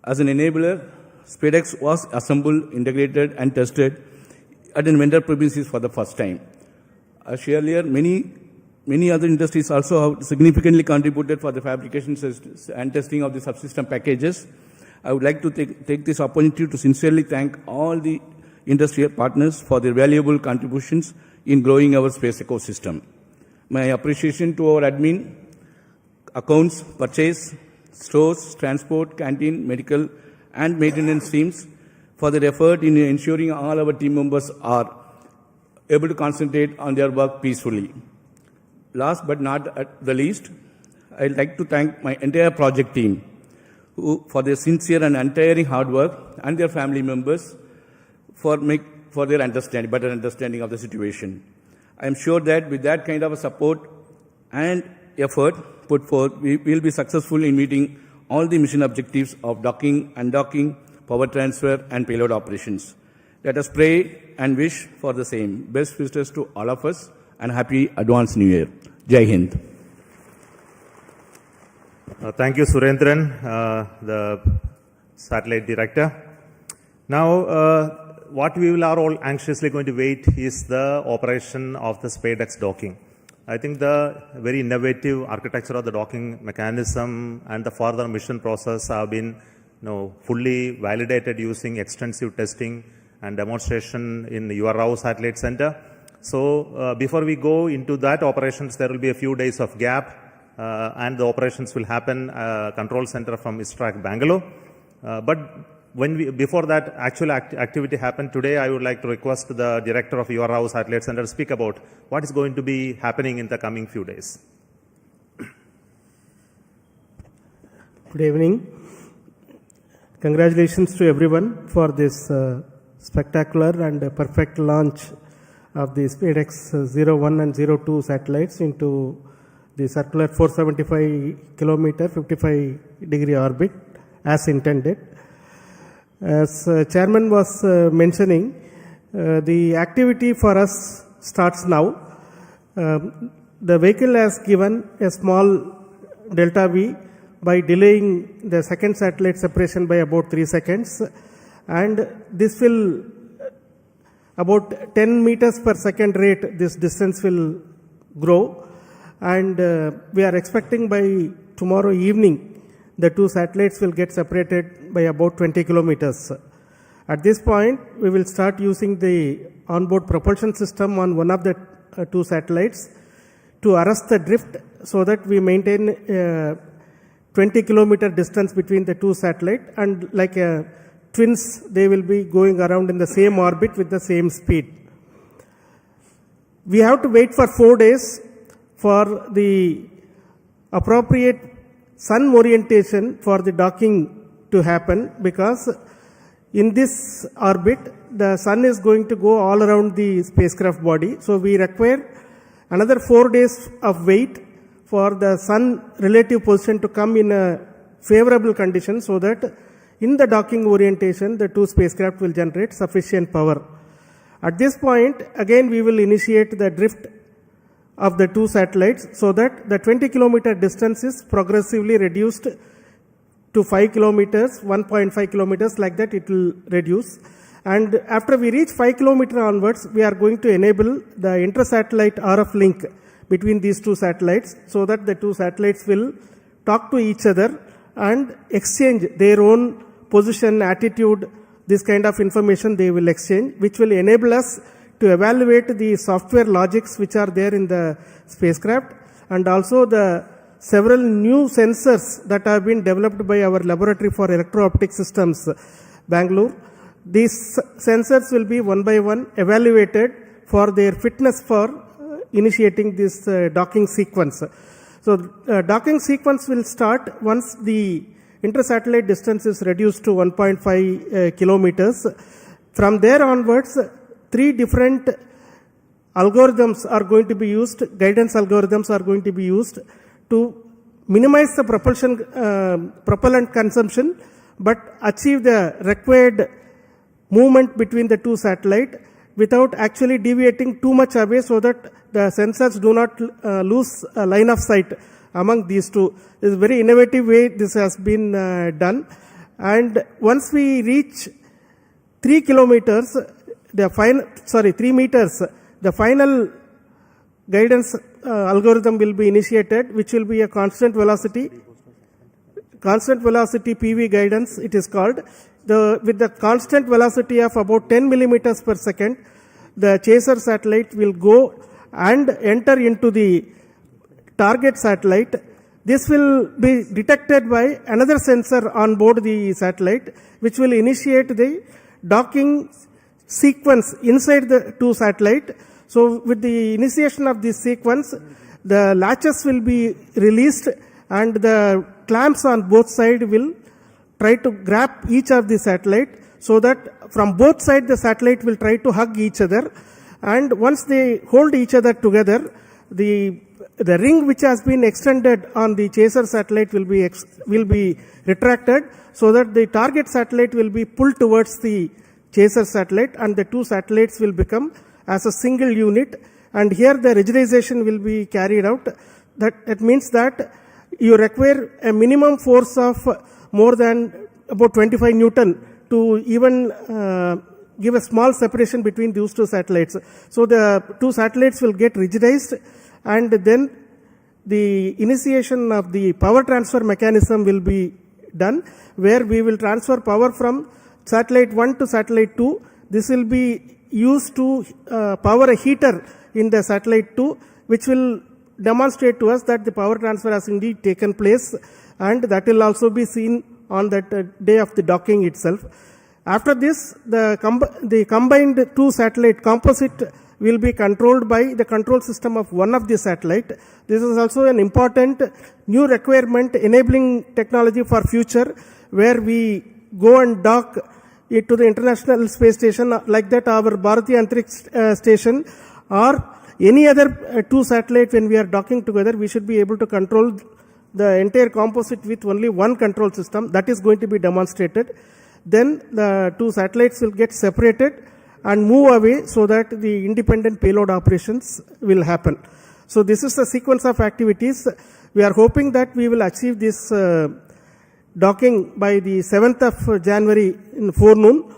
As an enabler, SpaDeX was assembled, integrated, and tested at a vendor premises for the first time. As earlier, many other industries also have significantly contributed for the fabrication and testing of the subsystem packages. I would like to take this opportunity to sincerely thank all the industry partners for their valuable contributions in growing our space ecosystem. My appreciation to our admin, accounts, purchase, stores, transport, canteen, medical, and maintenance teams for their effort in ensuring all our team members are able to concentrate on their work peacefully. Last but not at the least, I'd like to thank my entire project team for their sincere and untiring hard work, and their family members for their better understanding of the situation. I am sure that with that kind of a support and effort put forth, we will be successful in meeting all the mission objectives of docking, undocking, power transfer, and payload operations. Let us pray and wish for the same. Best wishes to all of us, and happy advanced New Year. Jai Hind. Thank you, Surendran, the satellite director. Now, what we are all anxiously going to wait is the operation of the SpaDeX docking. I think the very innovative architecture of the docking mechanism and the further mission process have been fully validated using extensive testing and demonstration in the URAO Satellite Center. So before we go into that operations, there will be a few days of gap and the operations will happen control center from ISRAC Bangalore. But before that actual activity happened today, I would like to request the director of URAO Satellite Center to speak about what is going to be happening in the coming few days. Good evening. Congratulations to everyone for this spectacular and perfect launch of the SpaDeX 01 and 02 satellites into the circular 475 kilometer 55-degree orbit as intended. As Chairman was mentioning, the activity for us starts now. The vehicle has given a small delta V by delaying the second satellite separation by about 3 seconds, and this will about 10 meters per second rate, this distance will grow, and we are expecting by tomorrow evening the two satellites will get separated by about 20 kilometers. At this point, we will start using the onboard propulsion system on one of the two satellites to arrest the drift so that we maintain 20 kilometer distance between the two satellites, and like twins, they will be going around in the same orbit with the same speed. We have to wait for 4 days for the appropriate sun orientation for the docking to happen, because in this orbit the sun is going to go all around the spacecraft body. So we require another 4 days of wait for the sun relative position to come in a favorable condition, so that in the docking orientation the two spacecraft will generate sufficient power. At this point again we will initiate the drift of the two satellites, so that the 20 kilometer distance is progressively reduced to 5 kilometers, 1.5 kilometers, like that it will reduce. And after we reach 5 kilometers onwards, we are going to enable the inter-satellite RF link between these two satellites, so that the two satellites will talk to each other and exchange their own position, attitude, this kind of information they will exchange, which will enable us to evaluate the software logics which are there in the spacecraft, and also the several new sensors that have been developed by our laboratory for electro-optic systems, Bangalore. These sensors will be one by one evaluated for their fitness for initiating this docking sequence. So docking sequence will start once the inter-satellite distance is reduced to 1.5 kilometers. From there onwards, 3 different algorithms are going to be used, guidance algorithms are going to be used to minimize the propellant consumption, but achieve the required movement between the two satellites without actually deviating too much away, so that the sensors do not lose a line of sight among these two. This is a very innovative way this has been done. And once we reach 3 kilometers, 3 meters, the final guidance algorithm will be initiated, which will be a constant velocity PV guidance it is called. With the constant velocity of about 10 millimeters per second, the chaser satellite will go and enter into the target satellite. This will be detected by another sensor on board the satellite, which will initiate the docking sequence inside the two satellites. So with the initiation of this sequence, the latches will be released and the clamps on both sides will try to grab each of the satellite, so that from both sides the satellite will try to hug each other, and once they hold each other together, the ring which has been extended on the chaser satellite will be retracted, so that the target satellite will be pulled towards the chaser satellite, and the two satellites will become as a single unit. And here the rigidization will be carried out. That means that you require a minimum force of more than about 25 Newton to even give a small separation between those two satellites. So the two satellites will get rigidized, and then the initiation of the power transfer mechanism will be done, where we will transfer power from satellite 1 to satellite 2. This will be used to power a heater in the satellite 2, which will demonstrate to us that the power transfer has indeed taken place, and that will also be seen on that day of the docking itself. After this, the combined two satellite composite will be controlled by the control system of one of the satellite. This is also an important new requirement enabling technology for future, where we go and dock it to the International Space Station, like that our Bharatiya Antariksh Station, or any other two satellite. When we are docking together, we should be able to control the entire composite with only one control system. That is going to be demonstrated. Then the two satellites will get separated and move away so that the independent payload operations will happen. So this is the sequence of activities. We are hoping that we will achieve this docking by the 7th of January in forenoon.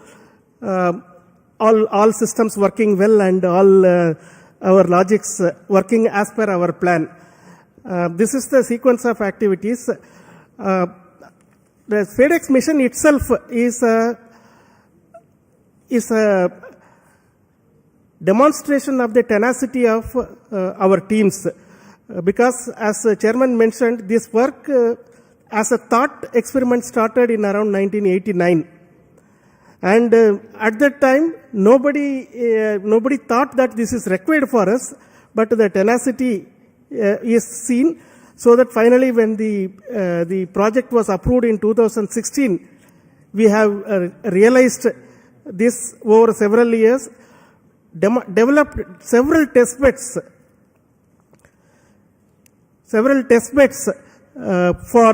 All systems working well, and all our logics working as per our plan. This is the sequence of activities. The SpaDeX mission itself is a demonstration of the tenacity of our teams, because as the chairman mentioned, this work as a thought experiment started in around 1989, and at that time nobody thought that this is required for us, but the tenacity is seen. So that finally, when the project was approved in 2016, we have realized this over several years, developed several test beds for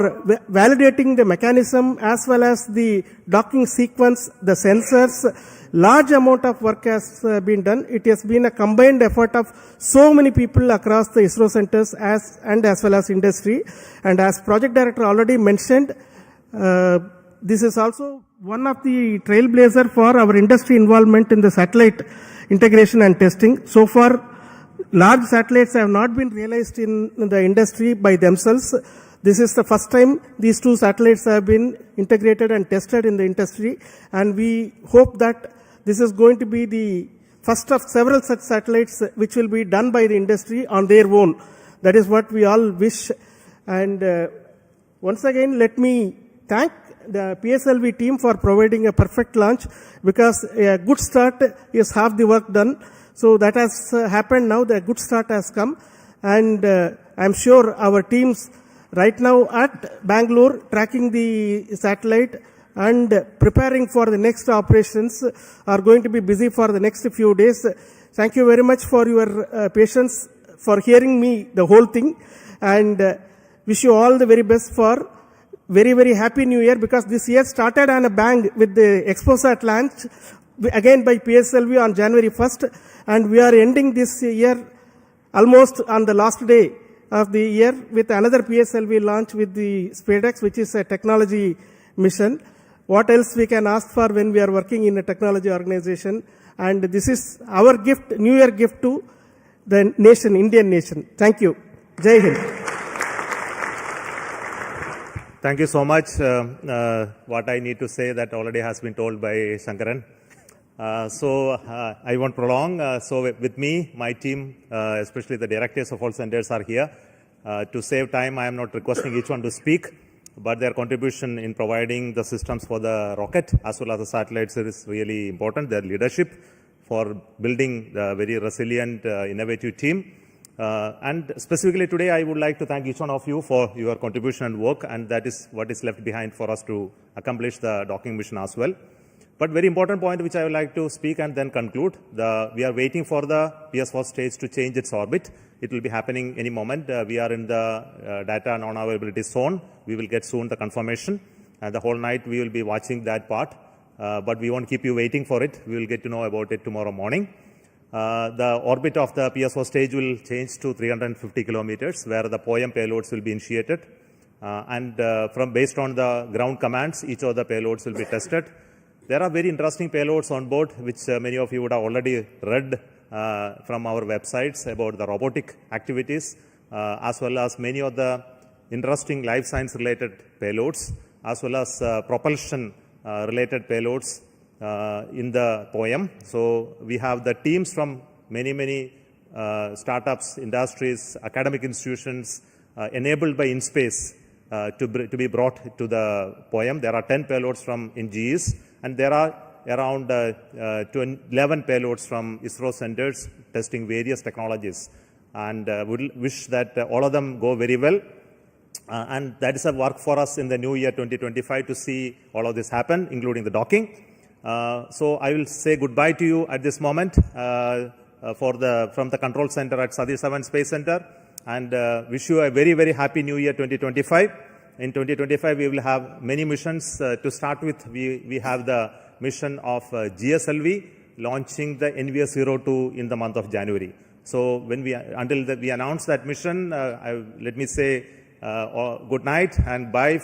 validating the mechanism as well as the docking sequence, the sensors. Large amount of work has been done. It has been a combined effort of so many people across the ISRO centers as well as industry. And as project director already mentioned, this is also one of the trailblazer for our industry involvement in the satellite integration and testing. So far, large satellites have not been realized in the industry by themselves. This is the first time these two satellites have been integrated and tested in the industry, and we hope that this is going to be the first of several such satellites which will be done by the industry on their own. That is what we all wish. And once again, let me thank the PSLV team for providing a perfect launch, because a good start is half the work done. So that has happened now. The good start has come, and I'm sure our teams right now at Bangalore tracking the satellite and preparing for the next operations are going to be busy for the next few days. Thank you very much for your patience, for hearing me the whole thing, and wish you all the very best for very, very happy new year, because this year started on a bang with the ExpoSat launch again by PSLV on January 1st, and we are ending this year almost on the last day of the year with another PSLV launch with the SpaDeX, which is a technology mission. What else we can ask for when we are working in a technology organization? And this is our gift, New Year gift to the nation, Indian nation. Thank you. Jai Hind. Thank you so much. What I need to say that already has been told by Shankaran. I won't prolong. So with me, my team, especially the directors of all centers are here. To save time, I am not requesting each one to speak, but their contribution in providing the systems for the rocket as well as the satellites is really important. Their leadership for building the very resilient, innovative team. And specifically today, I would like to thank each one of you for your contribution and work, and that is what is left behind for us to accomplish the docking mission as well. But very important point which I would like to speak and then conclude. We are waiting for the PS4 stage to change its orbit. It will be happening any moment. We are in the data non-availability zone. We will get soon the confirmation. And the whole night we will be watching that part. But we won't keep you waiting for it. We will get to know about it tomorrow morning. The orbit of the PS4 stage will change to 350 kilometers, where the POEM payloads will be initiated. Based on the ground commands, each of the payloads will be tested. there are very interesting payloads on board, which many of you would have already read from our websites about the robotic activities, as well as many of the interesting life science related payloads, as well as propulsion related payloads in the POEM. So we have the teams from many startups, industries, academic institutions enabled by InSpace to be brought to the POEM. There are 10 payloads from InGEs, and there are around 11 payloads from Isro centers testing various technologies. And we wish that all of them go very well. And that is a work for us in the new year 2025 to see all of this happen, including the docking. So I will say goodbye to you at this moment from the control center at Satish Dhawan Space Center, and wish you a very happy new year 2025. In 2025, we will have many missions. To start with, we have the mission of GSLV launching the NVS-02 in the month of January. So until we announce that mission, let me say good night and bye.